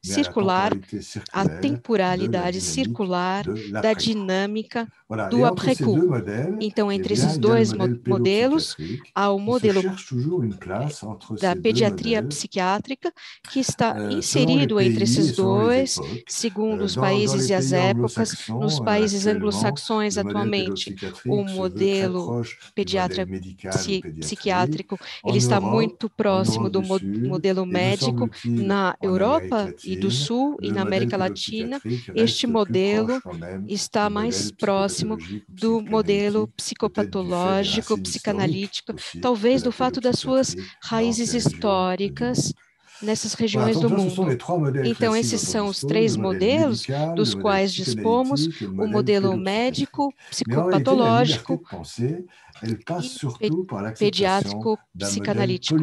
Speaker 5: mais à la
Speaker 1: circular,
Speaker 5: temporalité
Speaker 1: a
Speaker 5: circulaire de la
Speaker 1: temporalidade
Speaker 5: dynamique
Speaker 1: circular
Speaker 5: de
Speaker 1: da
Speaker 5: l'après-coup.
Speaker 1: dinâmica
Speaker 5: Voilà.
Speaker 1: do
Speaker 5: Et entre ces
Speaker 1: après-coup.
Speaker 5: deux modèles,
Speaker 1: Então,
Speaker 5: eh
Speaker 1: entre
Speaker 5: bien,
Speaker 1: esses
Speaker 5: il y a le
Speaker 1: dois
Speaker 5: modèle
Speaker 1: modelos,
Speaker 5: pédopsychiatrique
Speaker 1: há o
Speaker 5: qui se
Speaker 1: modelo
Speaker 5: cherche toujours une place entre
Speaker 1: da
Speaker 5: ces deux
Speaker 1: pediatria
Speaker 5: modèles
Speaker 1: psiquiátrica, que está
Speaker 5: selon les
Speaker 1: inserido entre
Speaker 5: pays et
Speaker 1: esses
Speaker 5: selon les
Speaker 1: dois,
Speaker 5: époques.
Speaker 1: segundo os
Speaker 5: Dans
Speaker 1: países
Speaker 5: les
Speaker 1: e as
Speaker 5: pays
Speaker 1: épocas. Nos
Speaker 5: anglo-saxons,
Speaker 1: países
Speaker 5: actuellement,
Speaker 1: anglo-saxões,
Speaker 5: le modèle
Speaker 1: atualmente, o
Speaker 5: pédopsychiatrique se veut très
Speaker 1: modelo
Speaker 5: proche du
Speaker 1: pediatra
Speaker 5: modèle médical ou pédiatrique.
Speaker 1: psiquiátrico, ele
Speaker 5: En
Speaker 1: está
Speaker 5: Europe,
Speaker 1: muito
Speaker 5: en
Speaker 1: próximo
Speaker 5: Europe
Speaker 1: do
Speaker 5: du Sud,
Speaker 1: modelo
Speaker 5: et me
Speaker 1: médico.
Speaker 5: semble-t-il
Speaker 1: Na
Speaker 5: en Amérique
Speaker 1: Europa e do
Speaker 5: latine,
Speaker 1: Sul e
Speaker 5: le
Speaker 1: na
Speaker 5: modèle
Speaker 1: América Latina,
Speaker 5: pédopsychiatrique
Speaker 1: este
Speaker 5: reste plus proche
Speaker 1: modelo
Speaker 5: quand même
Speaker 1: está
Speaker 5: du
Speaker 1: mais
Speaker 5: modèle
Speaker 1: próximo próximo do modelo psicopatológico, psicanalítico, talvez do fato das suas raízes históricas nessas regiões do mundo. Então, esses são os 3 modelos dos quais dispomos: o modelo médico, psicopatológico e pediátrico psicanalítico.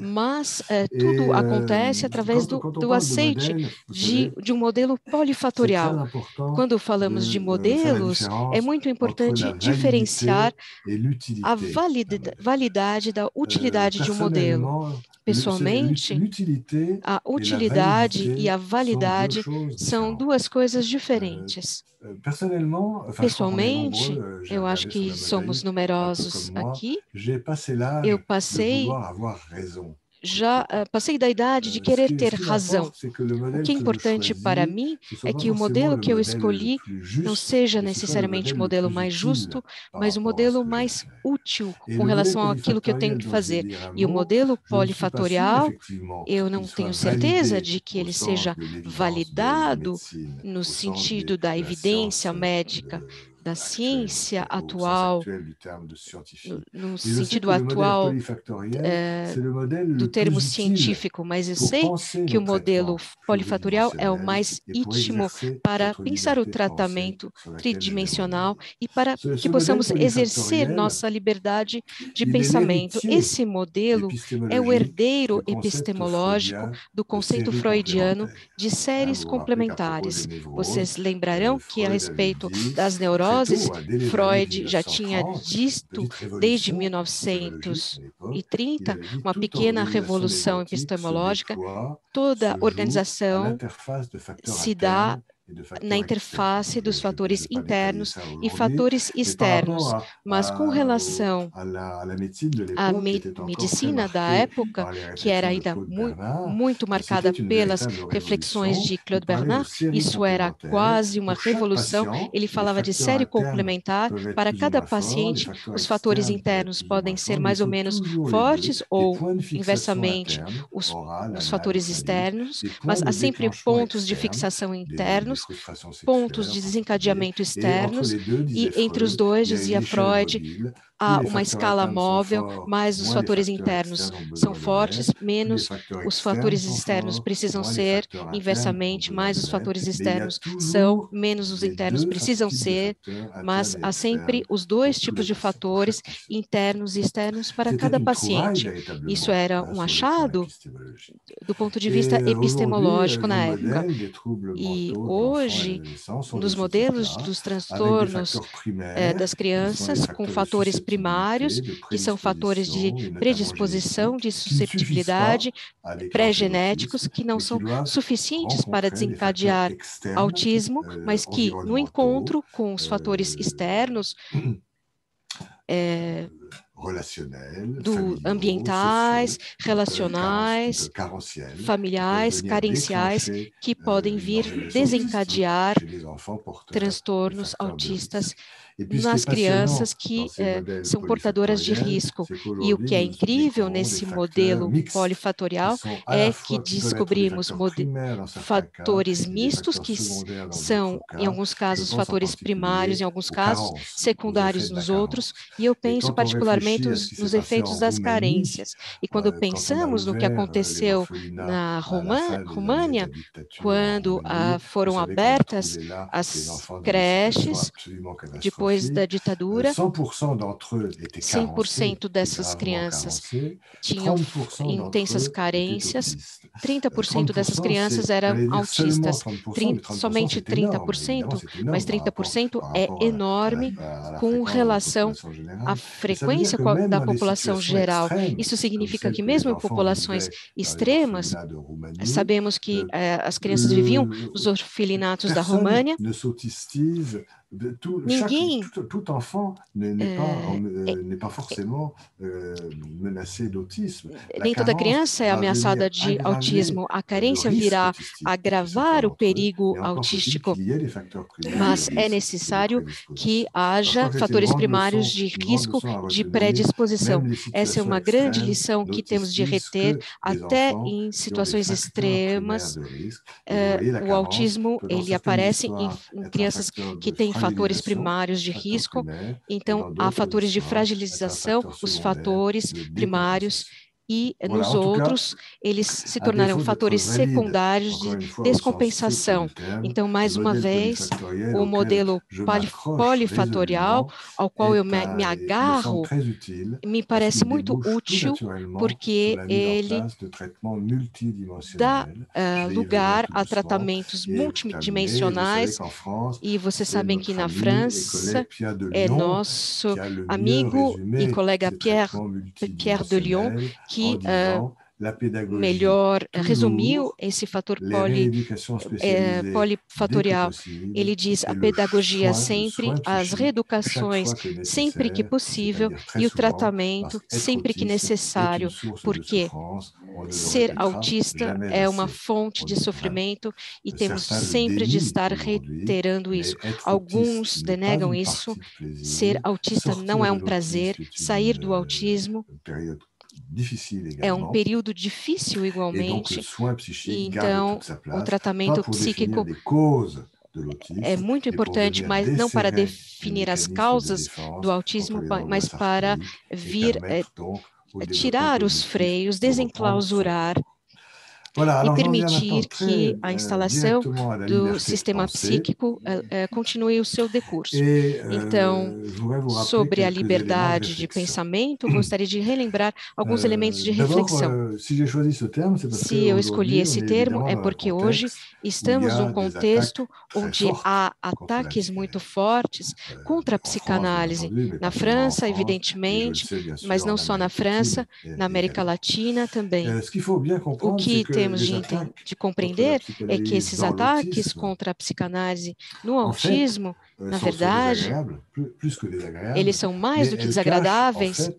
Speaker 1: Mas tudo acontece através do aceite de um modelo polifatorial. Quando falamos de modelos, é muito importante diferenciar a validade da utilidade de um modelo. Pessoalmente, a utilidade e a validade são 2 coisas diferentes. Pessoalmente, eu acho que somos numerosos aqui. Eu passei da idade de querer ter razão. O que é importante para mim é que o modelo que eu escolhi não seja necessariamente o modelo mais justo, mas o modelo mais útil com relação àquilo que eu tenho que fazer. E o modelo polifatorial, eu não tenho certeza de que ele seja validado no sentido da evidência médica, da ciência atual, no sentido atual do termo científico, mas eu sei que o modelo polifatorial é o mais íntimo para pensar o tratamento tridimensional e para que possamos exercer nossa liberdade de pensamento. Esse modelo é o herdeiro epistemológico do conceito freudiano de séries complementares. Vocês lembrarão que a respeito das neuroses, Freud já tinha dito desde 1930 uma pequena revolução epistemológica. Toda organização se dá na interface dos fatores internos e fatores externos, mas com relação à medicina da época, que era ainda muito marcada pelas reflexões de Claude Bernard, isso era quase uma revolução. Ele falava de série complementar. Para cada paciente, os fatores internos podem ser mais ou menos fortes ou, inversamente, os fatores externos, mas há sempre pontos de fixação internos, pontos de desencadeamento externos, e entre os dois, dizia Freud, há uma escala móvel, mais os fatores internos são fortes, menos os fatores externos precisam ser, inversamente, mais os fatores externos são, menos os internos precisam ser, mas há sempre os 2 tipos de fatores, internos e externos, para cada paciente. Isso era um achado do ponto de vista epistemológico na época. E hoje, nos modelos dos transtornos das crianças, com fatores primários, que são fatores de predisposição, de susceptibilidade, pré-genéticos, que não são suficientes para desencadear autismo, mas que, no encontro com os fatores externos, ambientais, relacionais, familiares, carenciais, que podem vir desencadear transtornos autistas nas crianças que são portadoras de risco. E o que é incrível nesse modelo polifatorial é que descobrimos fatores mistos, que são, em alguns casos, fatores primários, em alguns casos, secundários nos outros, e eu penso particularmente nos efeitos das carências. E quando pensamos no que aconteceu na România, quando foram abertas as creches, depois da ditadura, 100% dessas crianças tinham intensas carências, 30% dessas crianças eram autistas, somente 30%, mas 30% é enorme com relação à frequência da população geral. Isso significa que mesmo em populações extremas, sabemos que as crianças viviam nos orfelinatos da România. Ninguém
Speaker 5: tout enfant n'est pas forcément menacé d'autisme.
Speaker 1: Nem toda criança é ameaçada de autismo. A carência virá agravar o perigo autístico, mas é necessário que haja fatores primários de risco de predisposição. Essa é uma grande lição que temos de reter até em situações extremas. O autismo, ele aparece em crianças que têm fatores primários de risco, então há fatores de fragilização, os fatores primários, e nos outros, eles se tornarão fatores secundários de descompensação. Então, mais uma vez, o modelo polifatorial, ao qual eu me agarro, me parece muito útil, porque ele dá lugar a tratamentos multidimensionais, e vocês sabem que na França é nosso amigo e colega Pierre de Lyon, que melhor resumiu esse fator polifatorial. Ele diz a pedagogia sempre, as reeducações sempre que possível e o tratamento sempre que necessário, porque ser autista é uma fonte de sofrimento e temos sempre de estar reiterando isso. Alguns denegam isso. Ser autista não é um prazer. Sair do autismo é um período difícil igualmente, então o tratamento psíquico é muito importante, mas não para definir as causas do autismo, mas para tirar os freios, desenclausurar e permitir que a instalação do sistema psíquico continue o seu decurso. Então, sobre a liberdade de pensamento, gostaria de relembrar alguns elementos de reflexão. Se eu escolhi esse termo, é porque hoje estamos num contexto onde há ataques muito fortes contra a psicanálise. Na França, evidentemente, mas não só na França, na América Latina também. O que temos de compreender é que esses ataques contra a psicanálise no autismo, na verdade, eles são mais do que desagradáveis,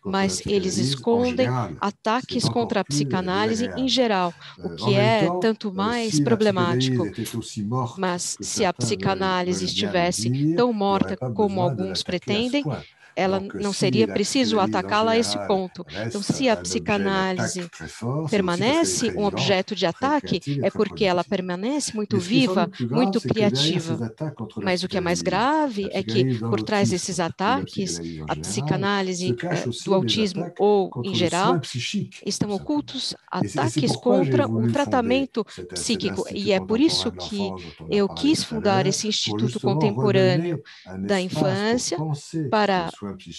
Speaker 1: mas eles escondem ataques contra a psicanálise em geral, o que é tanto mais problemático. Mas se a psicanálise estivesse tão morta como alguns pretendem, ela não seria preciso atacá-la a esse ponto. Então, se a psicanálise permanece um objeto de ataque, é porque ela permanece muito viva, muito criativa. Mas o que é mais grave é que, por trás desses ataques, a psicanálise do autismo ou, em geral, estão ocultos ataques contra o tratamento psíquico. E é por isso que eu quis fundar esse Instituto Contemporâneo da Infância para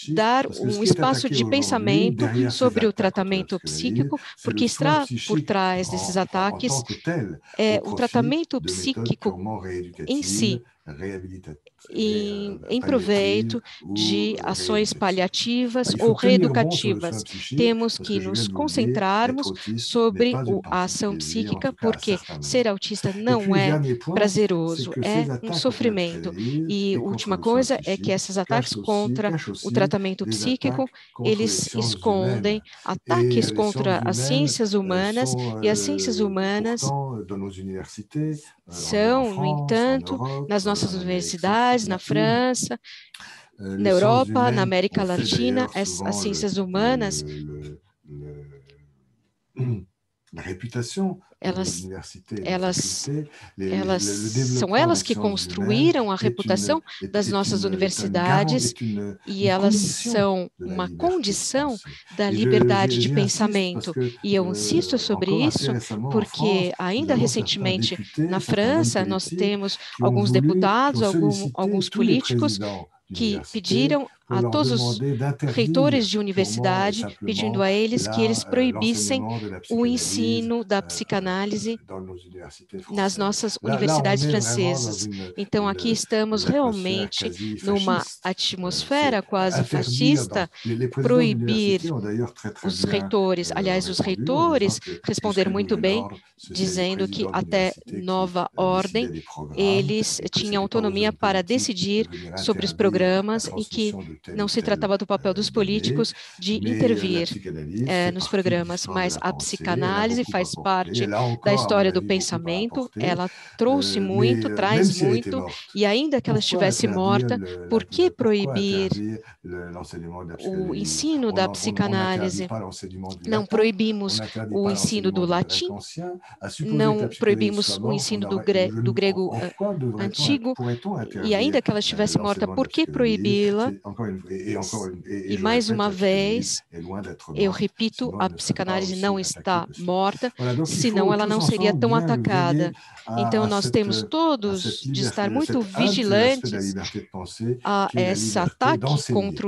Speaker 1: dar um espaço de pensamento sobre o tratamento psíquico, porque está por trás desses ataques é o tratamento psíquico em si, em proveito de ações paliativas ou reeducativas. Temos que nos concentrarmos sobre a ação psíquica, porque ser autista não é prazeroso, é um sofrimento. E última coisa é que esses ataques contra o tratamento psíquico, eles escondem ataques contra as ciências humanas, e as ciências humanas são, no entanto, nas nossas universidades, na França, na Europa, na América Latina, as ciências humanas, são elas que construíram a reputação das nossas universidades e elas são uma condição da liberdade de pensamento. E eu insisto sobre isso porque ainda recentemente na França nós temos alguns deputados, alguns políticos que pediram a todos os reitores de universidade, pedindo a eles que eles proibissem o ensino da psicanálise nas nossas universidades francesas. Então, aqui estamos realmente numa atmosfera quase fascista, proibir os reitores. Aliás, os reitores responderam muito bem, dizendo que até nova ordem, eles tinham autonomia para decidir sobre os programas e que Não se tratava do papel dos políticos de intervir nos programas, mas a psicanálise faz parte da história do pensamento, ela trouxe muito, traz muito, e ainda que ela estivesse morta, por que proibir o ensino da psicanálise? Não proibimos o ensino do latim, não proibimos o ensino do grego antigo, e ainda que ela estivesse morta, por que proibi-la? E mais uma vez, eu repito, a psicanálise não está morta, senão ela não seria tão atacada. Então, nós temos todos de estar muito vigilantes a esse ataque contra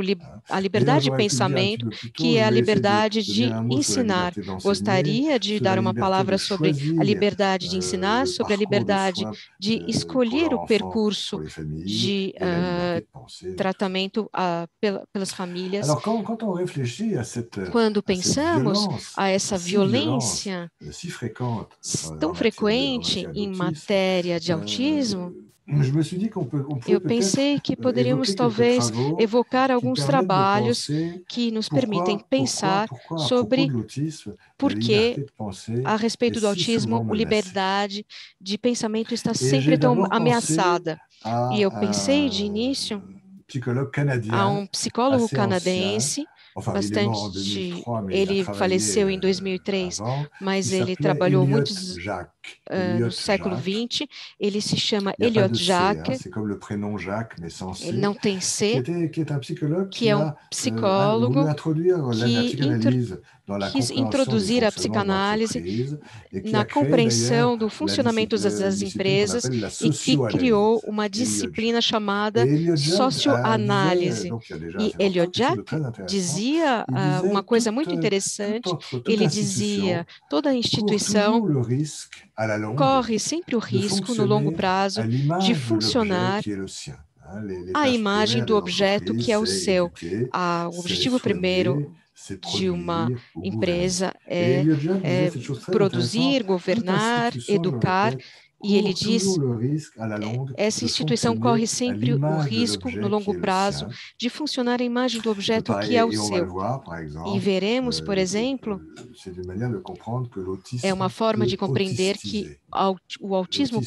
Speaker 1: a liberdade de pensamento, que é a liberdade de ensinar. Gostaria de dar uma palavra sobre a liberdade de ensinar, sobre a liberdade de escolher o percurso de tratamento pelas famílias. Quando pensamos a essa violência tão frequente em matéria de autismo, eu pensei que poderíamos talvez evocar alguns trabalhos que nos permitem pensar sobre por que, a respeito do autismo, a liberdade de pensamento está sempre tão ameaçada. E eu pensei de início a um psicólogo canadense, ele faleceu em 2003, mas ele trabalhou muitos no século XX. Ele se chama Elliott Jaques, ele não tem C, que é um psicólogo que quis introduzir a psicanálise na compreensão do funcionamento das empresas e que criou uma disciplina chamada socioanálise. E Elliott Jaques dizia uma coisa muito interessante, ele dizia, toda instituição corre sempre o risco, no longo prazo, de funcionar à imagem do objeto que é o seu. O objetivo primeiro de uma empresa é produzir, governar, educar. E ele diz, essa instituição corre sempre o risco, no longo prazo, de funcionar à imagem do objeto que é o seu. E veremos, por exemplo, é uma forma de compreender que o autismo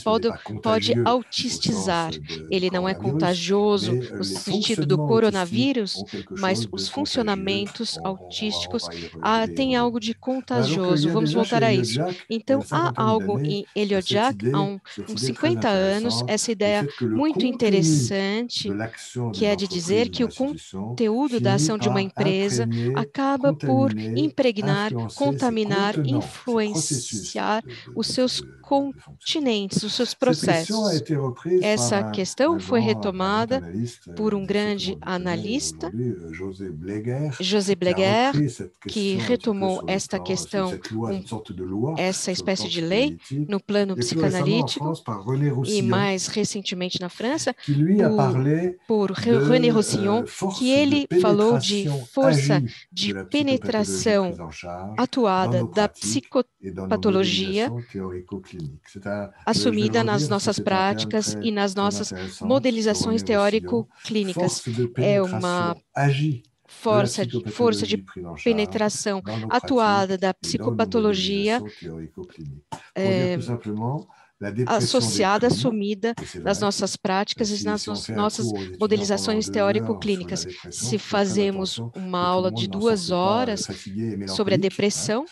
Speaker 1: pode autistizar. Ele não é contagioso no sentido do coronavírus, mas os funcionamentos autísticos têm algo de contagioso. Vamos voltar a isso. Então, há algo em Elliott Jaques, há uns 50 anos, essa ideia muito interessante, que é de dizer que o conteúdo da ação de uma empresa acaba por impregnar, contaminar, influenciar os seus continentes, os seus processos. Essa questão foi retomada por um grande analista, José Bleguer, que retomou esta questão, essa espécie de lei, no plano psicanalítico, e mais recentemente na França, por René Rossillon, que ele falou de força de penetração atuada da psicopatologia assumida nas nossas práticas e nas nossas modelizações teórico-clínicas. É uma força de penetração atuada da psicopatologia associada, assumida nas nossas práticas e nas nossas modelizações teórico-clínicas. Se fazemos uma aula de 2 horas sobre a depressão,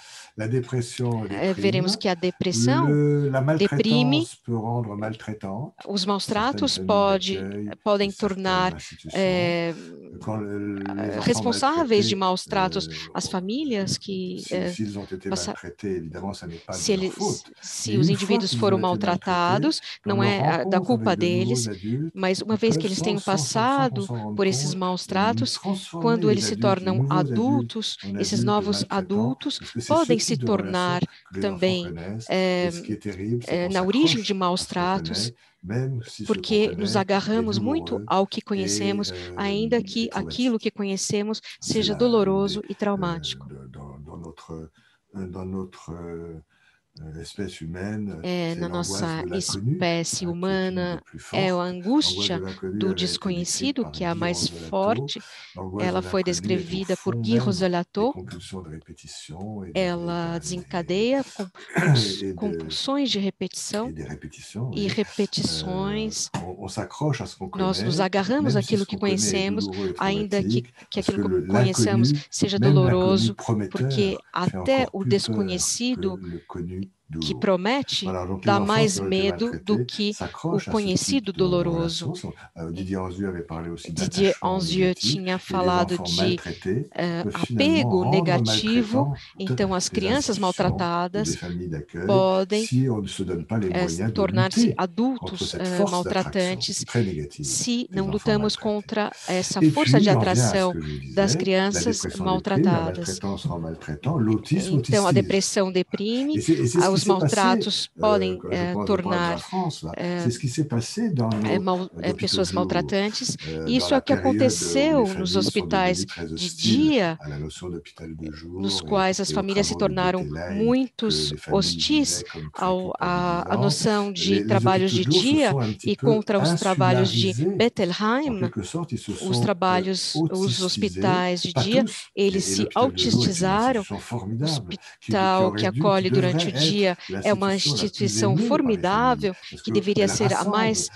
Speaker 1: veremos que a depressão deprime, os maus-tratos podem tornar responsáveis de maus-tratos as famílias que se os indivíduos foram maltratados, não é da culpa deles, mas uma vez que eles tenham passado por esses maus-tratos, quando eles se tornam adultos, esses novos adultos podem se tornar também na origem de maus-tratos, porque nos agarramos muito ao que conhecemos, ainda que aquilo que conhecemos seja doloroso e traumático. na nossa espécie humana é a angústia do desconhecido, que é a mais forte. Ela foi descrevida por Guy Roselato. Ela desencadeia compulsões de repetição e repetições. Nós nos agarramos àquilo que conhecemos, ainda que aquilo que conheçamos seja doloroso, porque até o desconhecido que promete dá mais medo do que o conhecido doloroso. Didier Anzieux tinha falado de apego negativo, então as crianças maltratadas podem tornar-se adultos maltratantes se não lutamos contra essa força de atração das crianças maltratadas. Então a depressão deprime, os maltratos podem tornar pessoas maltratantes. Isso é o que aconteceu nos hospitais de dia, nos quais as famílias se tornaram muito hostis à noção de trabalhos de dia e contra os trabalhos de Bettelheim. Os hospitais de dia, eles se autistizaram. O hospital que acolhe durante o dia é uma instituição formidável que deveria ser a mais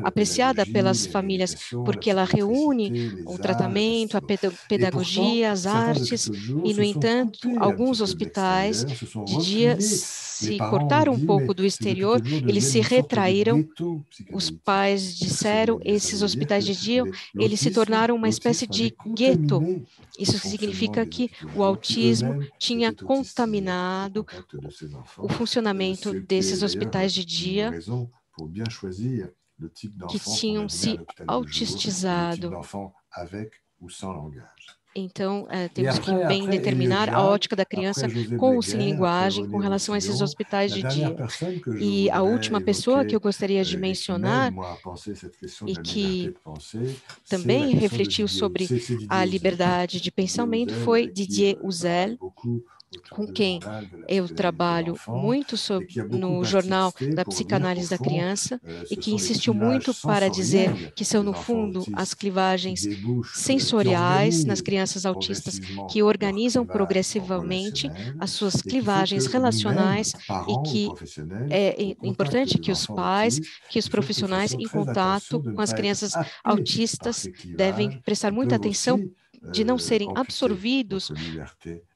Speaker 1: apreciada pelas famílias, porque ela reúne o tratamento, a pedagogia, as artes, e, no entanto, alguns hospitais de dia se cortaram um pouco do exterior, eles se retraíram. Os pais disseram, esses hospitais de dia, eles se tornaram uma espécie de gueto. Isso significa que o autismo tinha contaminado o funcionamento desses hospitais de dia, que tinham se autistizado. Então, temos que bem determinar a ótica da criança com ou sem linguagem com relação a esses hospitais de dia. E a última pessoa que eu gostaria de mencionar e que também refletiu sobre a liberdade de pensamento foi Didier Uzel, com quem eu trabalho muito no Jornal da Psicanálise da Criança, e que insistiu muito para dizer que são, no fundo, as clivagens sensoriais nas crianças autistas que organizam progressivamente as suas clivagens relacionais, e que é importante que os pais, que os profissionais em contato com as crianças autistas devem prestar muita atenção de não serem absorvidos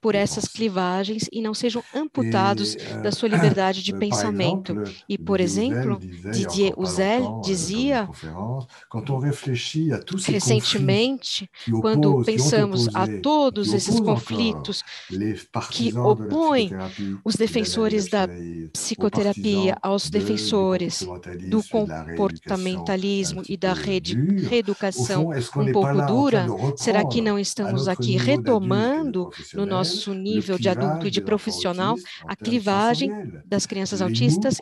Speaker 1: por essas clivagens e não sejam amputados da sua liberdade de pensamento. E, por exemplo, Didier Uzel dizia recentemente, quando pensamos a todos esses conflitos que opõem os defensores da psicoterapia aos defensores do comportamentalismo e da reeducação um pouco dura, será que não estamos aqui retomando no nosso nível de adulto e de profissional a clivagem das crianças autistas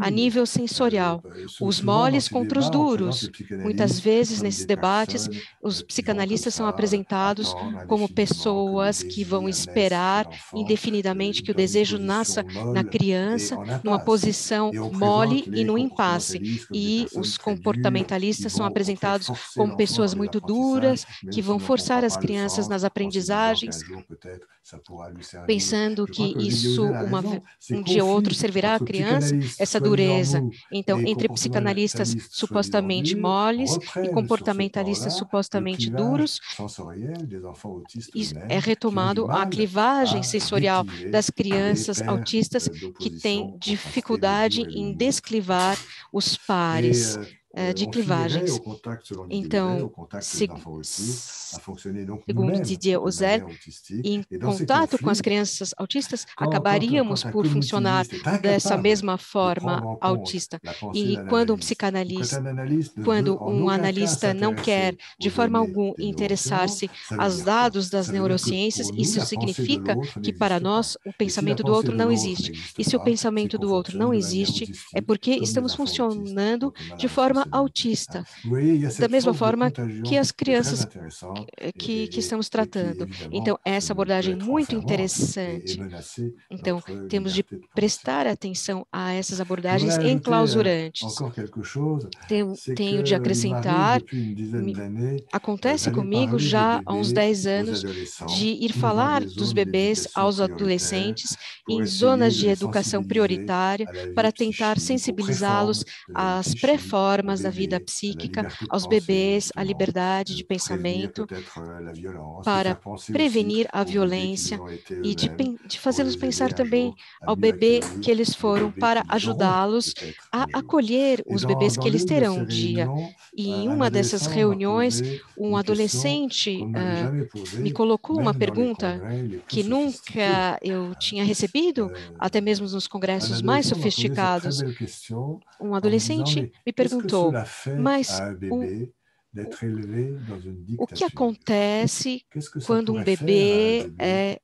Speaker 1: a nível sensorial, os moles contra os duros? Muitas vezes, nesses debates, os psicanalistas são apresentados como pessoas que vão esperar indefinidamente que o desejo nasça na criança, numa posição mole e no impasse. E os comportamentalistas são apresentados como pessoas muito duras, que vão forçar as crianças nas aprendizagens, pensando que isso um dia ou outro servirá à criança, essa dureza. Então, entre psicanalistas supostamente moles e comportamentalistas supostamente duros, é retomado a clivagem sensorial das crianças autistas que têm dificuldade em desclivar os pares de clivagens. Então, segundo Didier Uzel, em contato com as crianças autistas, acabaríamos por funcionar dessa mesma forma autista. E quando um analista não quer de forma alguma interessar-se aos dados das neurociências, isso significa que para nós o pensamento do outro não existe. E se o pensamento do outro não existe, é porque estamos funcionando de forma autista, da mesma forma que as crianças que estamos tratando. Então, essa abordagem é muito interessante. Então, temos de prestar atenção a essas abordagens enclausurantes. Tenho de acrescentar, acontece comigo já há uns 10 anos, de ir falar dos bebês aos adolescentes em zonas de educação prioritária para tentar sensibilizá-los às pré-formas da vida psíquica, aos bebês, à liberdade de pensamento, para prevenir a violência e de fazê-los pensar também ao bebê que eles foram, para ajudá-los a acolher os bebês que eles terão um dia. E em uma dessas reuniões, um adolescente me colocou uma pergunta que nunca eu tinha recebido, até mesmo nos congressos mais sofisticados. Um adolescente me perguntou, mas o que acontece quando um bebê é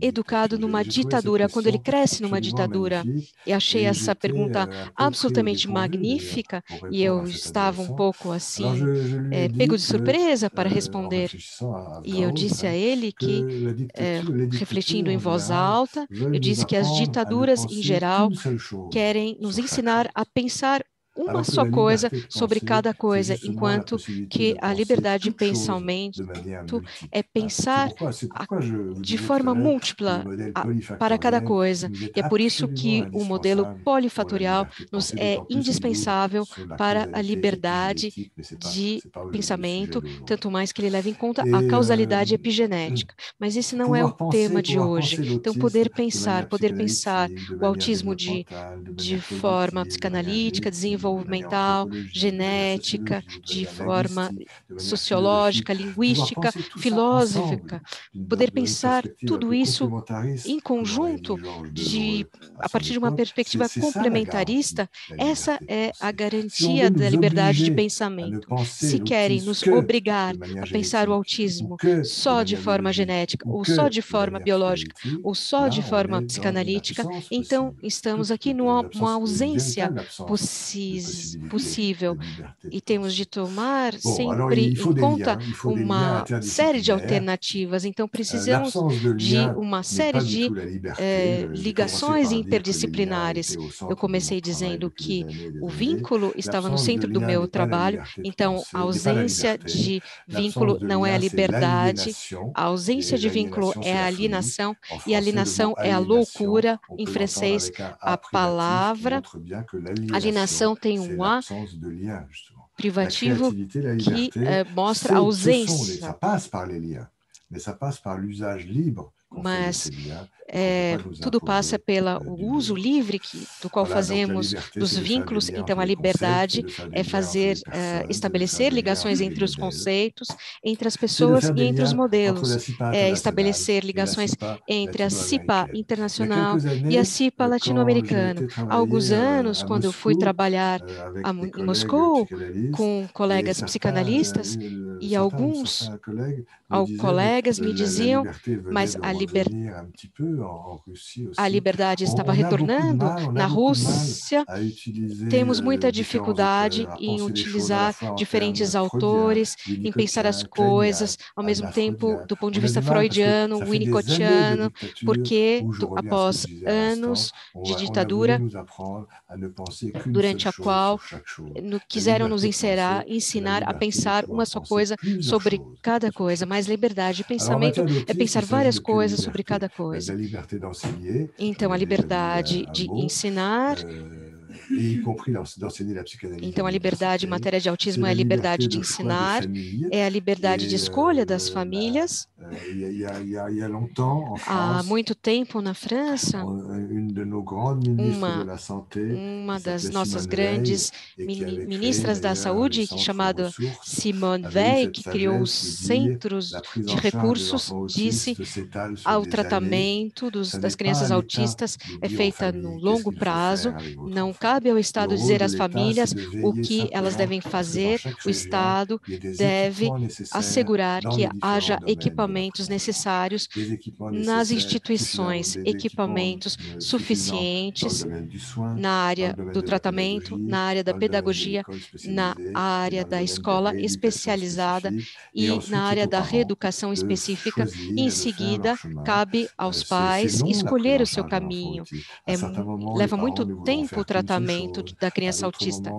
Speaker 1: educado numa ditadura, quando ele cresce numa ditadura? E achei essa pergunta absolutamente magnífica, e eu estava um pouco assim, pego de surpresa para responder. E eu disse a ele que, refletindo em voz alta, eu disse que as ditaduras, em geral, querem nos ensinar a pensar uma só coisa sobre cada coisa, enquanto que a liberdade de pensamento é pensar de forma múltipla para cada coisa. E é por isso que o modelo polifatorial nos é indispensável para a liberdade de pensamento, tanto mais que ele leva em conta a causalidade epigenética. Mas esse não é o tema de hoje. Então, poder pensar o autismo de forma psicanalítica, desenvolvimental, genética, de forma sociológica, linguística, filosófica, poder pensar tudo isso em conjunto, a partir de uma perspectiva complementarista. Essa é a garantia da liberdade de pensamento. Se querem nos obrigar a pensar o autismo só de forma genética, ou só de forma biológica, ou só de forma psicanalítica, então estamos aqui numa ausência possível, e temos de tomar sempre em conta uma série de alternativas. Então, precisamos de uma série de ligações interdisciplinares. Eu comecei dizendo que o vínculo estava no centro do meu trabalho, então a ausência de vínculo não é a liberdade, a ausência de vínculo é a alienação, e a alienação é a loucura. Em francês, a palavra alienação tem um A privativo que mostra a ausência. Mas tudo passa pelo uso livre do qual fazemos dos vínculos. Então, a liberdade é estabelecer ligações entre os conceitos, entre as pessoas e entre os modelos, estabelecer ligações entre a CIPA internacional e a CIPA latino-americana. Há alguns anos, quando eu fui trabalhar em Moscou com colegas psicanalistas, e alguns colegas me diziam, mas a liberdade estava retornando na Rússia. Temos muita dificuldade em utilizar diferentes autores, em pensar as coisas, ao mesmo tempo, do ponto de vista freudiano, winnicottiano, porque após anos de ditadura, durante a qual quiseram nos ensinar a pensar uma só coisa sobre cada coisa, mas liberdade de pensamento é pensar várias coisas sobre cada coisa. Então, a liberdade de ensinar, então a liberdade em matéria de autismo é a liberdade de ensinar, é a liberdade de escolha das famílias. Há muito tempo na França, uma das nossas grandes ministras da saúde, chamada Simone Weil, que criou os centros de recursos, disse: o tratamento das crianças autistas é feita no longo prazo, não cabe ao Estado dizer às famílias o que elas devem fazer. O Estado deve assegurar que haja equipamentos equipamentos necessários nas instituições, equipamentos suficientes na área do tratamento, na área da pedagogia, na área da escola especializada e na área da reeducação específica. E, em seguida, cabe aos pais escolher o seu caminho. Leva muito tempo o tratamento da criança autista.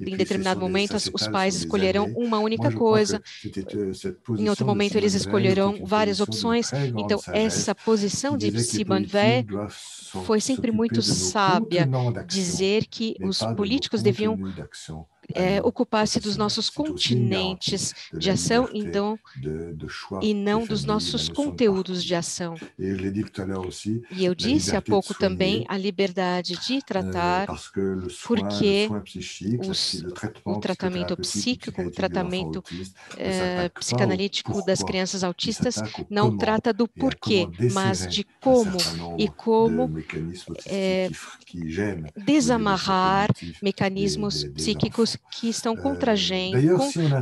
Speaker 1: Em determinado momento, os pais escolherão uma única coisa. Em outro momento, eles escolherão várias opções. Então, essa posição de Simone Weil foi sempre muito sábia, dizer que os políticos deviam ocupar-se dos nossos continentes de ação, então, e não dos nossos conteúdos de ação. E eu disse há pouco também a liberdade de tratar, porque o tratamento psíquico, o tratamento psicanalítico das crianças autistas não trata do porquê, mas de como e como desamarrar mecanismos psíquicos que estão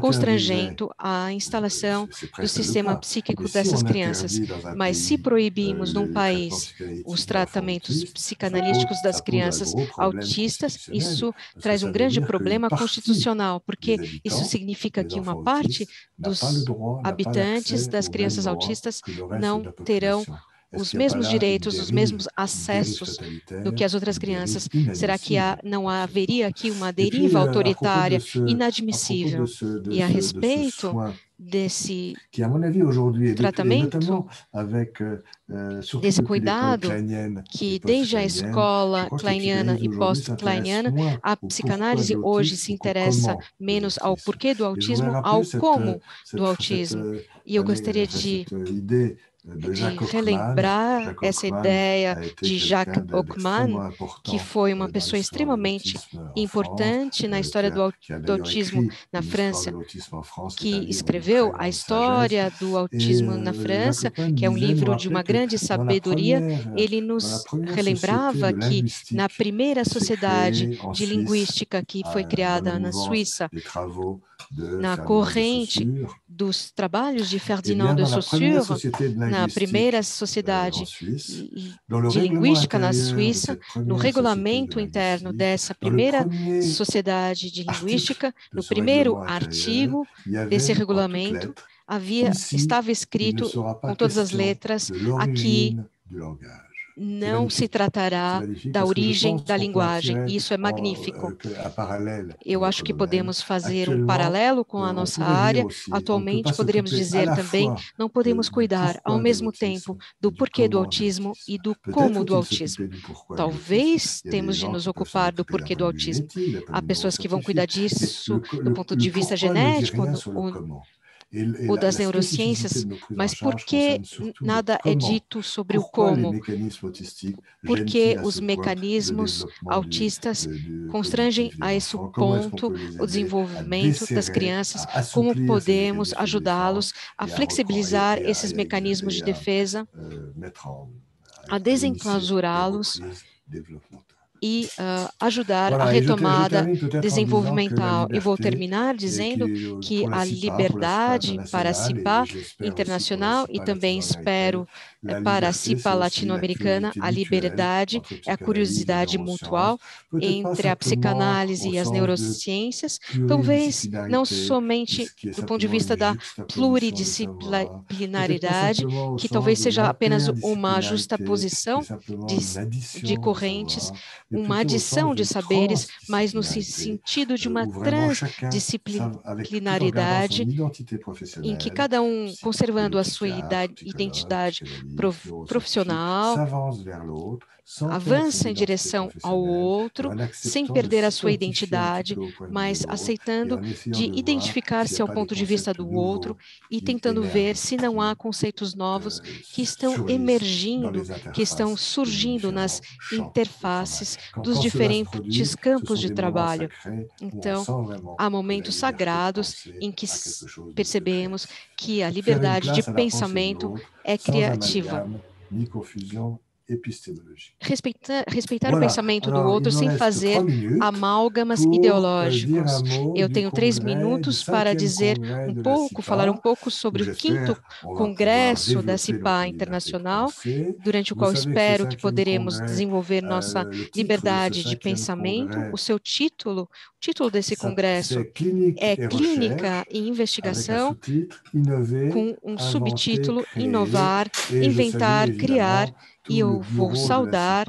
Speaker 1: constrangendo a instalação do sistema psíquico dessas crianças. Mas se proibimos num país os tratamentos psicanalíticos das crianças autistas, isso traz um grande problema constitucional, porque isso significa que uma parte dos habitantes das crianças autistas não terão os mesmos direitos, os mesmos acessos do que as outras crianças. Será que não haveria aqui uma deriva autoritária inadmissível? E a respeito desse tratamento, desse cuidado, que desde a escola kleiniana e pós-kleiniana, a psicanálise hoje se interessa menos ao porquê do autismo, ao como do autismo. E eu gostaria de relembrar essa ideia de Jacques Ockman, que foi uma pessoa extremamente importante na história do autismo na França, que escreveu A História do Autismo na França, que é um livro de uma grande sabedoria. Ele nos relembrava que na primeira sociedade de linguística que foi criada na Suíça, na corrente dos trabalhos de Ferdinand de Saussure, na primeira sociedade de linguística na Suíça, no regulamento interno dessa primeira sociedade de linguística, no primeiro artigo desse regulamento, estava escrito com todas as letras: aqui não se tratará da origem da linguagem. Isso é magnífico. Eu acho que podemos fazer um paralelo com a nossa área. Atualmente, poderíamos dizer também, não podemos cuidar ao mesmo tempo do porquê do autismo e do como do autismo. Talvez temos de nos ocupar do porquê do autismo. Há pessoas que vão cuidar disso do ponto de vista genético, ou das neurociências, mas por que nada é dito sobre o como? Porque os mecanismos autistas constrangem a esse ponto o desenvolvimento das crianças, como podemos ajudá-los a flexibilizar esses mecanismos de defesa, a desenclausurá-los e ajudar a retomada desenvolvimental. Eu vou terminar dizendo que a liberdade para a CIPA internacional e também espero para a CIPA latino-americana, a liberdade é a curiosidade mutual entre a psicanálise e as neurociências, talvez não somente do ponto de vista da pluridisciplinaridade, que talvez seja apenas uma justaposição de correntes, uma adição de saberes, mas no sentido de uma transdisciplinaridade em que cada um, conservando a sua identidade profissional, avança em direção ao outro, sem perder a sua identidade, mas aceitando de identificar-se ao ponto de vista do outro e tentando ver se não há conceitos novos que estão emergindo, que estão surgindo nas interfaces dos diferentes campos de trabalho. Então, há momentos sagrados em que percebemos que a liberdade de pensamento é criativa. respeitar o pensamento do outro sem fazer amálgamas ideológicos. Eu tenho 3 minutos para dizer falar um pouco sobre o 5º Congresso da CIPA Internacional, durante o qual espero que poderemos desenvolver nossa liberdade de pensamento. O título desse congresso é Clínica e Investigação, com um subtítulo Inovar, Inventar, Criar, e eu vou saudar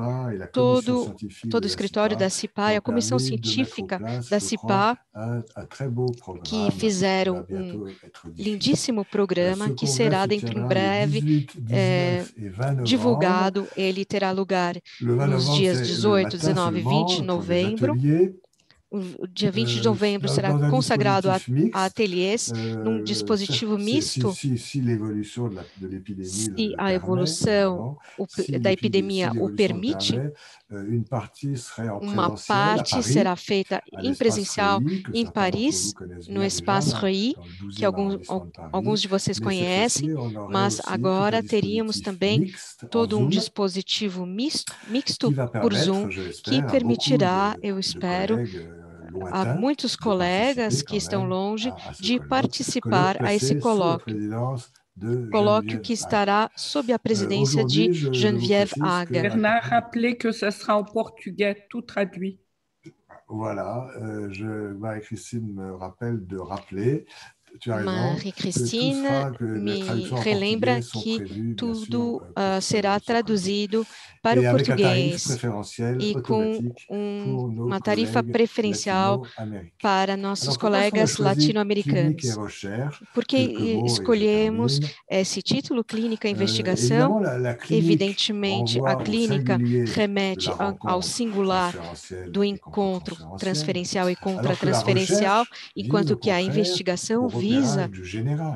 Speaker 1: todo o escritório da CIPA e a comissão científica da CIPA, que fizeram um lindíssimo programa que será dentro em breve divulgado. Ele terá lugar nos dias 18, 19 e 20 de novembro. O dia 20 de novembro será consagrado a ateliês num dispositivo misto. Se a evolução da epidemia o permite, uma parte será feita em presencial em Paris, no Espaço Reuilly, que alguns de vocês conhecem, mas agora teríamos também todo um dispositivo mixto por Zoom, que permitirá, eu espero, a muitos colegas que estão longe de participar a esse colóquio que estará sob a presidência de Geneviève Hague.
Speaker 4: Bernard, rappelez que ce sera en portugais, tout traduit.
Speaker 5: Voilà, Marie-Christine me rappelle de rappeler.
Speaker 1: Marie-Christine me relembra que tudo será traduzido para o português e com uma tarifa preferencial para nossos colegas latino-americanos. Por que escolhemos esse título, Clínica e Investigação? Evidentemente, a clínica remete ao singular do encontro transferencial e contratransferencial, enquanto que a investigação visa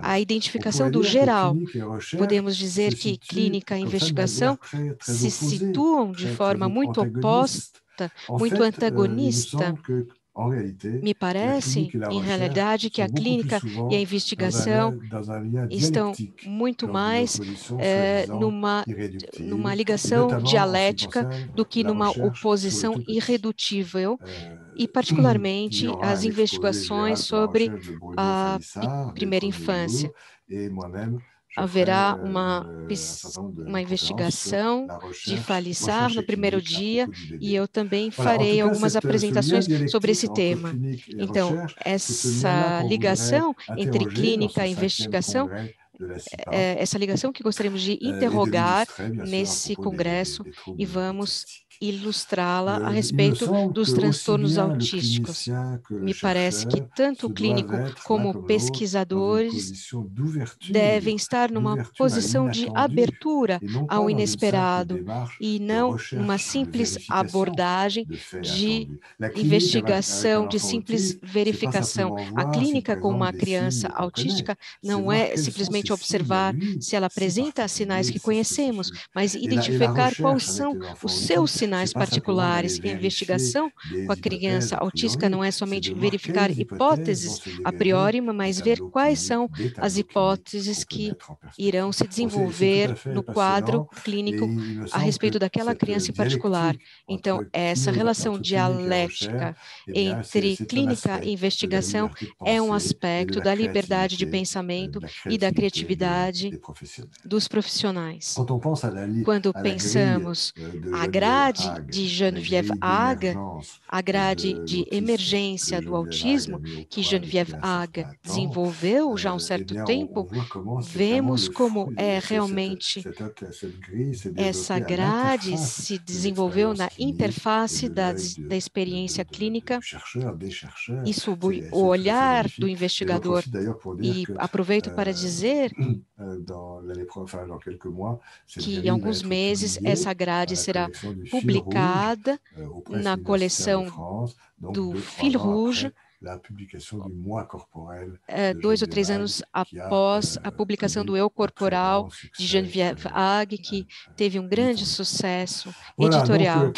Speaker 1: a identificação do geral. Podemos dizer que clínica e investigação se situam de forma muito oposta, muito antagonista. Me parece, em realidade, que a clínica e a investigação estão muito mais numa ligação dialética do que numa oposição irredutível, e particularmente as investigações sobre a primeira infância. Haverá uma investigação de Falissard no primeiro dia, e eu também farei algumas apresentações sobre esse tema. Então, essa ligação entre clínica e investigação, essa ligação que gostaríamos de interrogar nesse congresso, e vamos ilustrá-la a respeito dos transtornos autísticos. Me parece que tanto o clínico como pesquisadores devem estar numa posição de abertura ao inesperado e não numa simples abordagem de investigação, de simples verificação. A clínica com uma criança autística não é simplesmente observar se ela apresenta sinais que conhecemos, mas identificar quais são os seus sinais particulares. A investigação com a criança autista não é somente verificar hipóteses a priori, mas ver quais são as hipóteses que irão se desenvolver no quadro clínico a respeito daquela criança em particular. Então, essa relação dialética entre clínica e investigação é um aspecto da liberdade de pensamento e da criatividade dos profissionais. Quando pensamos a grade de Geneviève Hague, a grade de emergência do autismo que Geneviève Hague desenvolveu já há um certo tempo, vemos como realmente essa grade se desenvolveu na interface da experiência clínica e sob o olhar do investigador. E aproveito para dizer que em alguns meses essa grade será publicada na coleção do Fil Rouge, 2 ou 3 anos após a publicação do Eu Corporal de Geneviève Hague, que teve um grande sucesso editorial.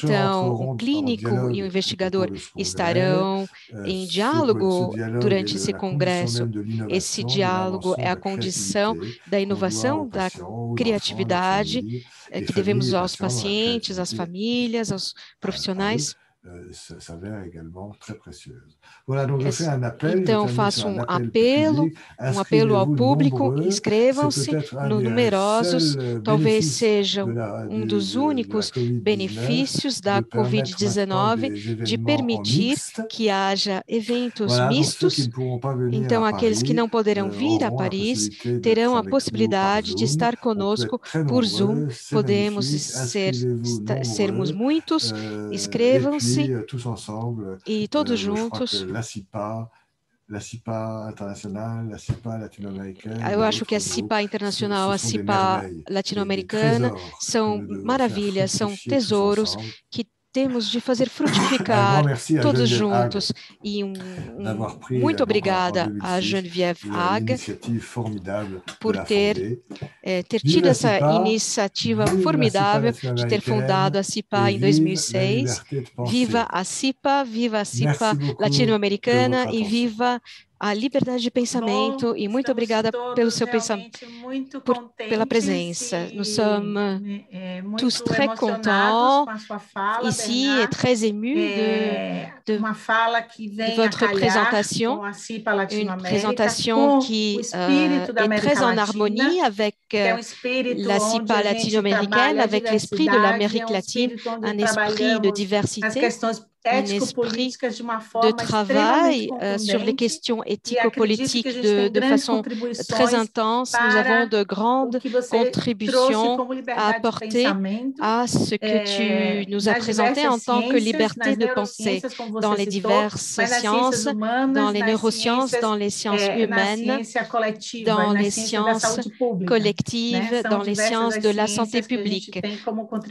Speaker 1: Então, o clínico e o investigador estarão em diálogo durante esse congresso. Esse diálogo é a condição da inovação, da criatividade que devemos usar aos pacientes, às famílias, aos profissionais. Então, faço um apelo ao público, inscrevam-se, numerosos, talvez seja um dos únicos benefícios da Covid-19 de permitir que haja eventos mistos. Então, aqueles que não poderão vir a Paris terão a possibilidade de estar conosco por Zoom. Podemos sermos muitos, inscrevam-se e todos juntos. Eu acho que a CIPA internacional, a CIPA latino-americana são maravilhas, são tesouros que temos de fazer frutificar todos juntos. E muito obrigada a Geneviève Hague por ter tido essa iniciativa formidável de ter fundado a CIPA em 2006. Viva a CIPA latino-americana e viva a liberdade de pensamento. E muito obrigada pelo seu pensamento, pela presença. Nous sommes tous très contents ici et très émus de votre présentation, une présentation qui est très en harmonie avec la CIPA latino-américaine, avec l'esprit de l'Amérique latine, un esprit de diversité, un esprit de travail sur les questions éthico-politiques de façon très intense. Nous avons de grandes contributions à apporter à ce que tu nous as présenté en tant que liberté de penser dans les diverses sciences, dans les neurosciences, dans les sciences humaines, dans les sciences collectives, dans les sciences de la santé publique.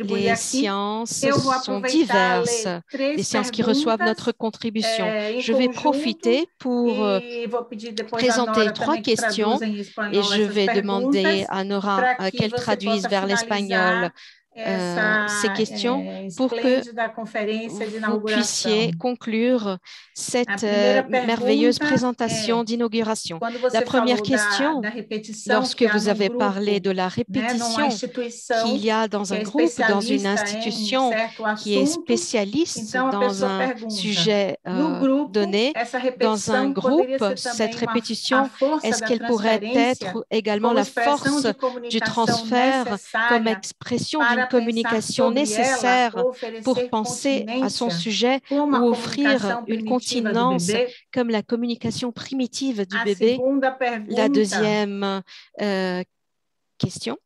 Speaker 1: Les sciences sont diverses, les sciences qui reçoivent notre contribution. Je vais profiter pour présenter 3 questions et je vais demander à Nora qu'elle traduise vers l'espagnol ces questions pour que vous puissiez conclure cette merveilleuse présentation d'inauguration. La première question, lorsque vous avez parlé de la répétition qu'il y a dans un groupe, dans une institution qui est spécialiste dans un sujet donné, dans un groupe, cette répétition, est-ce qu'elle pourrait être également la force du transfert comme expression d'une communication nécessaire pour penser à son sujet ou offrir une continence comme la communication primitive du bébé? La deuxième question.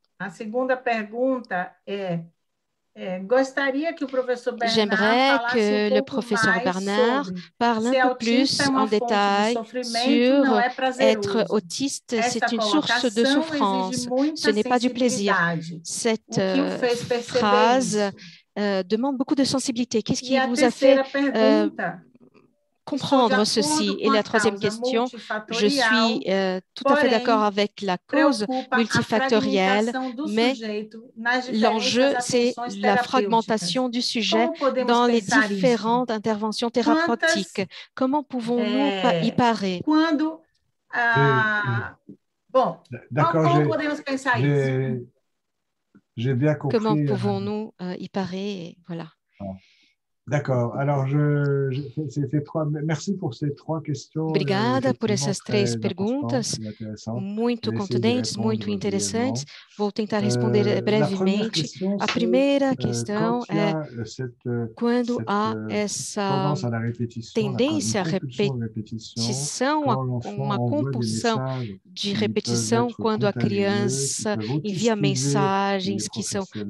Speaker 1: J'aimerais que le professeur Bernard parle un peu plus en détail sur être autiste. C'est une source de souffrance, ce n'est pas du plaisir. Cette phrase demande beaucoup de sensibilité. Qu'est-ce qui vous a fait comprendre ceci? Et la troisième question, je suis tout à fait d'accord avec la cause multifactorielle, mais l'enjeu, c'est la fragmentation du sujet dans les différentes interventions thérapeutiques. Comment pouvons-nous y parer?
Speaker 2: Comment podemos pensar isso?
Speaker 6: J'ai bien compris.
Speaker 1: Comment pouvons-nous y parer? Voilà.
Speaker 6: D'accord. Alors, merci pour ces 3 questions.
Speaker 1: Obrigada por essas 3 perguntas, muito contundentes, muito interessantes. Vou tentar responder brevemente. A primeira questão é quando há essa tendência à repetição, uma compulsão de repetição, quando a criança envia mensagens que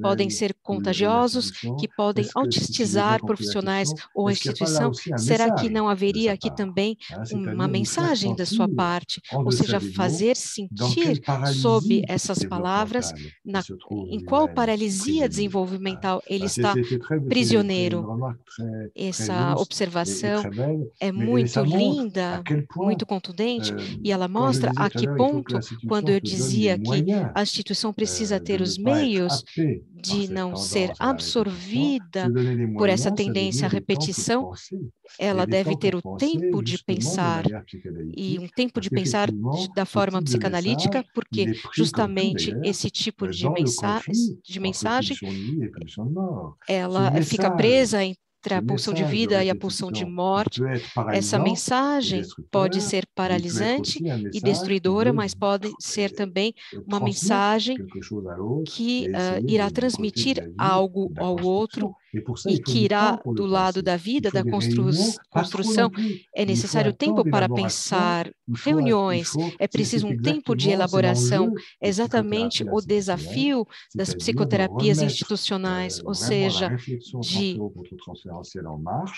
Speaker 1: podem ser contagiosos, que podem autistizar profissionais profissionais ou a instituição, será que não haveria aqui também uma mensagem da sua parte? Ou seja, fazer sentir sob essas palavras em qual paralisia desenvolvimental ele está prisioneiro. Essa observação é muito linda, muito contundente, e ela mostra a que ponto, quando eu dizia que a instituição precisa ter os meios de não ser absorvida por essa tendência à repetição, ela deve ter o tempo de pensar, e um tempo de pensar da forma psicanalítica, porque justamente esse tipo de mensagem, ela fica presa entre a pulsão de vida e a pulsão de morte. Essa mensagem pode ser paralisante e destruidora, mas pode ser também uma mensagem que irá transmitir algo ao outro e que irá do lado da vida, da construção. É necessário tempo para pensar, reuniões, é preciso um tempo de elaboração, é exatamente o desafio das psicoterapias institucionais, ou seja, de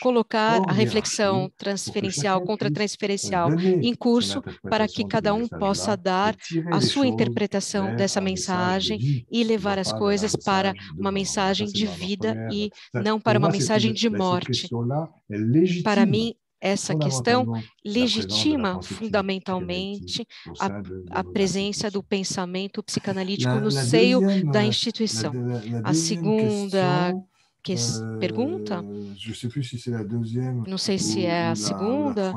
Speaker 1: colocar a reflexão transferencial contra transferencial em curso para que cada um possa dar a sua interpretação dessa mensagem e levar as coisas para uma mensagem de vida e não para uma mensagem de morte. Para mim, essa questão legitima fundamentalmente a presença do pensamento psicanalítico no seio da instituição. A segunda pergunta, não sei se é a segunda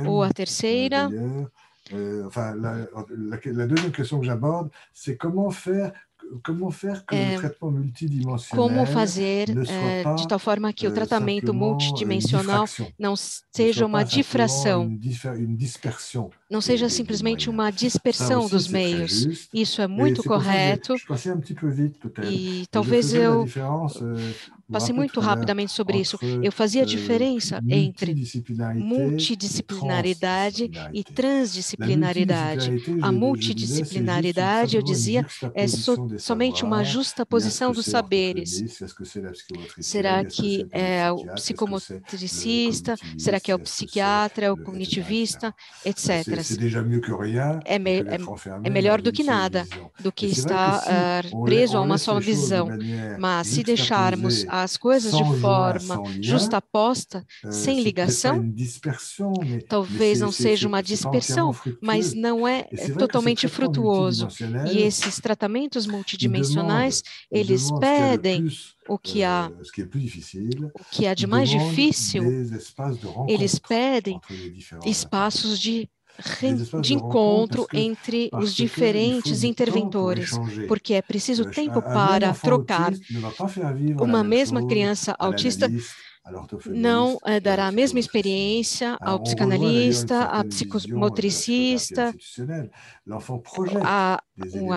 Speaker 1: ou a terceira.
Speaker 7: La deuxième question que j'aborde, c'est comment faire que le traitement multidimensionnel
Speaker 1: como fazer de tal forma que o tratamento multidimensional não seja uma difração, não seja simplesmente uma dispersão dos meios. Isso é muito correto e talvez eu passei muito rapidamente sobre isso. Eu fazia a diferença entre multidisciplinaridade e transdisciplinaridade. A multidisciplinaridade, eu dizia, é somente uma justaposição dos saberes. Será que é o psicomotricista? Será que é o psiquiatra, o cognitivista, etc. É melhor do que nada, do que estar preso a uma só visão. Mas se deixarmos as coisas de forma justaposta, sem ligação, talvez não seja uma dispersão, mas não é totalmente frutuoso. E esses tratamentos multidimensionais, eles pedem o que há de mais difícil, eles pedem espaços de encontro entre os diferentes interventores, porque é preciso tempo para trocar. Uma mesma criança autista não dará a mesma experiência ao psicanalista, à psicomotricista. A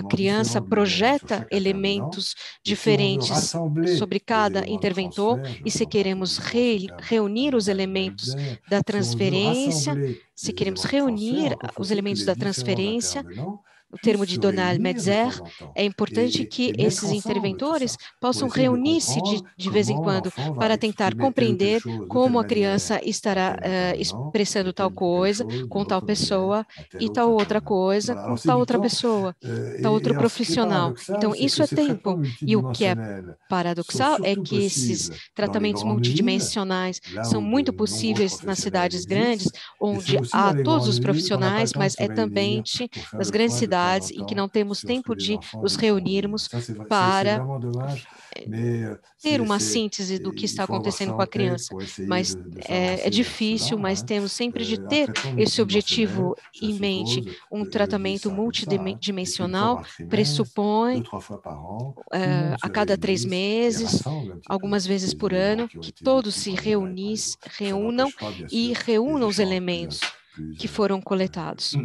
Speaker 1: criança projeta elementos diferentes sobre cada interventor, e se queremos reunir os elementos da transferência, se queremos reunir os elementos da transferência, o termo de Donald Metzer, é importante que esses interventores possam reunir-se de vez em quando para tentar compreender como a criança estará expressando tal coisa com tal pessoa e tal outra coisa com tal outra pessoa, tal outro profissional. Então, isso é tempo. E o que é paradoxal é que esses tratamentos multidimensionais são muito possíveis nas cidades grandes, onde há todos os profissionais, mas é também nas grandes cidades em que não temos tempo de nos reunirmos para ter uma síntese do que está acontecendo com a criança. Mas é difícil, mas temos sempre de ter esse objetivo em mente. Um tratamento multidimensional pressupõe a cada 3 meses, algumas vezes por ano, que todos se reúnam e reúnam os elementos que foram coletados.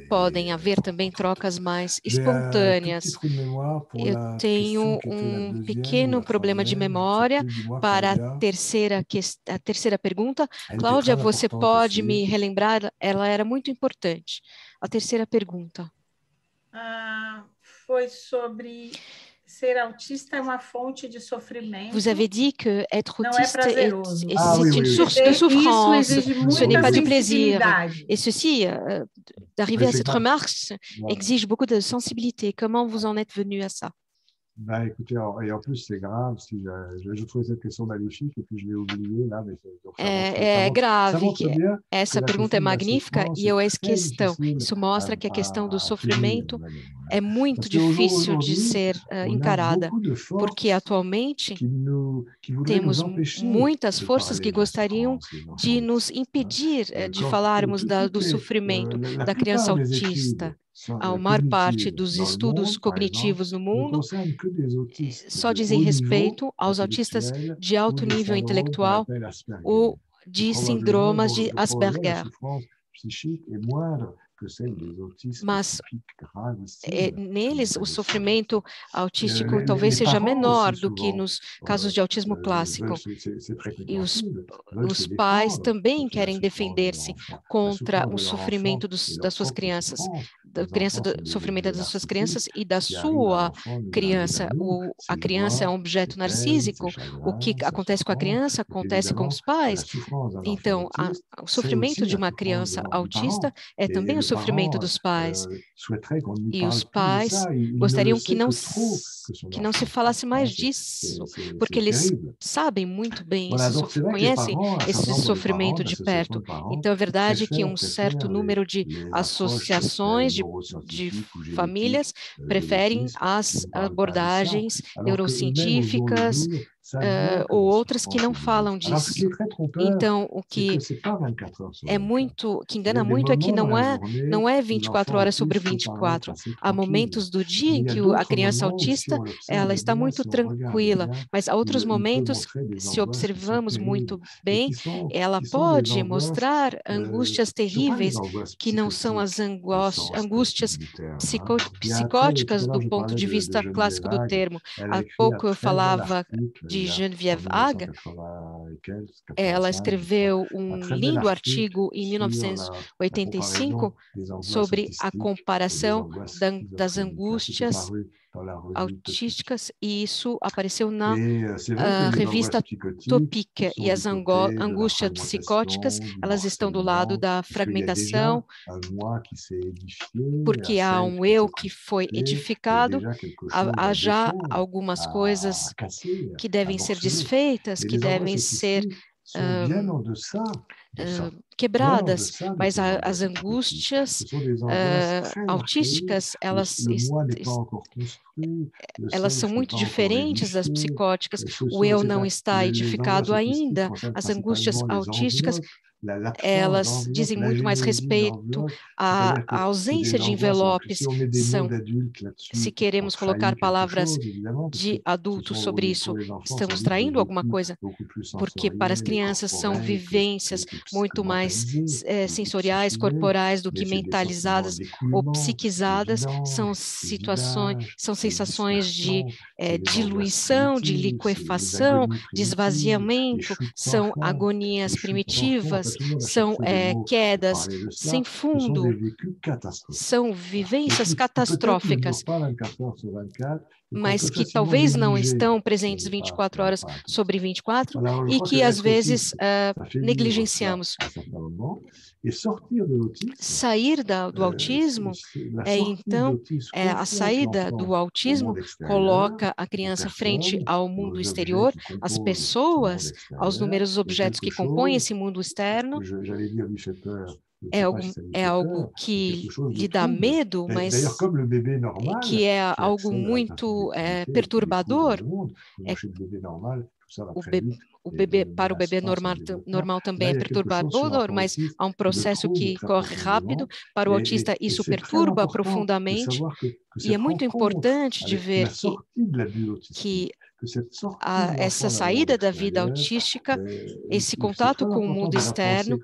Speaker 1: Podem haver também trocas mais espontâneas. Eu tenho um pequeno problema de memória para a terceira pergunta. Cláudia, você pode me relembrar? Ela era muito importante. A terceira pergunta.
Speaker 2: Foi sobre ser autista é uma fonte de sofrimento.
Speaker 1: Vous avez dit que être
Speaker 2: não
Speaker 1: autiste
Speaker 2: c'est
Speaker 1: une source de souffrance, ce n'est pas du plaisir.
Speaker 2: sensibilidade.
Speaker 1: Et ceci, d'arriver à cette remarque, exige beaucoup de sensibilité. Comment vous en êtes venu à ça?
Speaker 6: Bah, écoutez, et en plus, c'est grave. Si je trouvais cette question magnifique et puis je l'ai oubliée là. Mais donc,
Speaker 1: é grave, essa pergunta é magnífica e eu essa questão. Isso mostra que a questão do sofrimento é muito difícil de ser encarada, porque atualmente temos muitas forças que gostariam de nos impedir de falarmos do sofrimento da criança autista. A maior parte dos estudos cognitivos no mundo só dizem respeito aos autistas de alto nível intelectual ou de síndromes de Asperger. Mas neles o sofrimento autístico talvez seja menor do que nos casos de autismo clássico. E os pais também querem defender-se contra o sofrimento das suas crianças, do sofrimento das suas crianças e da sua criança. A criança é um objeto narcísico. O que acontece com a criança acontece com os pais. Então, o sofrimento de uma criança autista é também o sofrimento dos pais. E os pais gostariam que não se falasse mais disso, porque eles sabem muito bem, conhecem esse sofrimento de perto. Então, é verdade que um certo número de associações de famílias preferem as abordagens neurocientíficas, ou outras que não falam disso. Então, o que engana muito é que não é 24 horas sobre 24. Há momentos do dia em que a criança autista, ela está muito tranquila, mas há outros momentos, se observamos muito bem, ela pode mostrar angústias terríveis, que não são as angústias psicóticas do ponto de vista clássico do termo. Há pouco eu falava de Geneviève Hague. Ela escreveu um lindo artigo em 1985 sobre a comparação das angústias autísticas, e isso apareceu na revista Topic. E as angústias psicóticas, elas estão do lado da fragmentação, porque há um eu que foi edificado, há já algumas coisas que devem ser desfeitas, que devem ser quebradas, mas as angústias autísticas, elas são muito diferentes das psicóticas. O eu não está edificado ainda. As angústias autísticas, elas dizem muito mais respeito à ausência de envelopes. Se queremos colocar palavras de adultos sobre isso, estamos traindo alguma coisa, porque para as crianças são vivências muito mais sensoriais, corporais, do que mentalizadas ou psiquizadas. São sensações de diluição, de liquefação, de esvaziamento, são agonias primitivas, são quedas sem fundo, são vivências catastróficas, mas que talvez não estão presentes 24 horas sobre 24 e que às vezes negligenciamos. Sair do autismo então, a saída do autismo coloca a criança frente ao mundo exterior, às pessoas, aos numerosos objetos que compõem esse mundo externo. É algo que lhe dá medo, mas que é algo muito perturbador. Para o bebê normal também é perturbador, mas há um processo que corre rápido. Para o autista, isso perturba profundamente. E é muito importante de ver que essa saída da vida autística, esse contato com o mundo externo,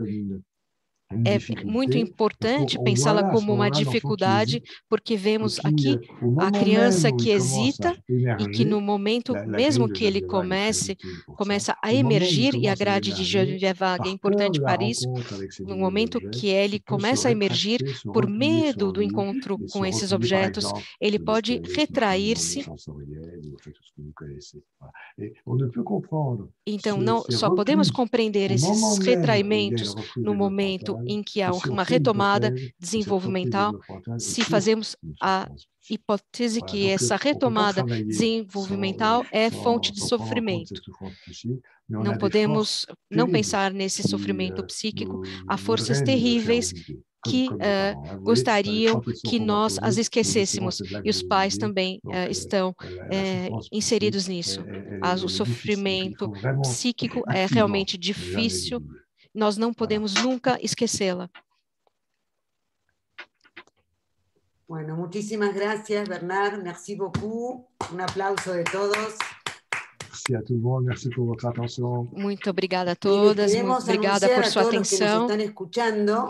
Speaker 1: é muito importante pensá-la como uma dificuldade, porque vemos aqui a criança que hesita e que no momento, mesmo que ele começa a emergir, e a grade de Geneviève é importante para isso, no momento que ele começa a emergir, por medo do encontro com esses objetos, ele pode retrair-se. Então, não só podemos compreender esses retraimentos no momento em que há uma retomada desenvolvimental, se fazemos a hipótese que essa retomada desenvolvimental é fonte de sofrimento. Não podemos não pensar nesse sofrimento psíquico. Há forças terríveis que gostariam que nós as esquecêssemos, e os pais também estão inseridos nisso. O sofrimento psíquico é realmente difícil, nós não podemos nunca esquecê-la.
Speaker 3: Bueno, muchísimas gracias, Bernard. Merci beaucoup. Un aplauso de todos.
Speaker 6: Merci a tout le monde, merci por votre attention.
Speaker 1: Muito obrigada a todas, muito obrigada por sua atenção.
Speaker 3: Que nos están escuchando.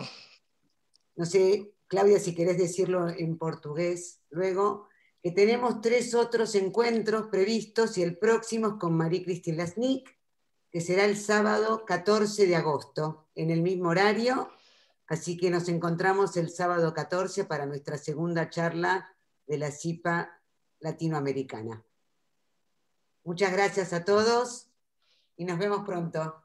Speaker 3: No sé, Claudia, si querés decirlo en portugués luego, que tenemos 3 otros encuentros previstos y el próximo es con Marie-Christine Lasnik, que será el sábado 14 de agosto, en el mismo horario. Así que nos encontramos el sábado 14 para nuestra segunda charla de la CIPA latinoamericana. Muchas gracias a todos y nos vemos pronto.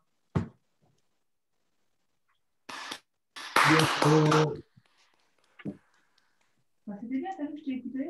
Speaker 6: Bientôt.
Speaker 2: C'était bien, t'as vu, je t'ai écouté.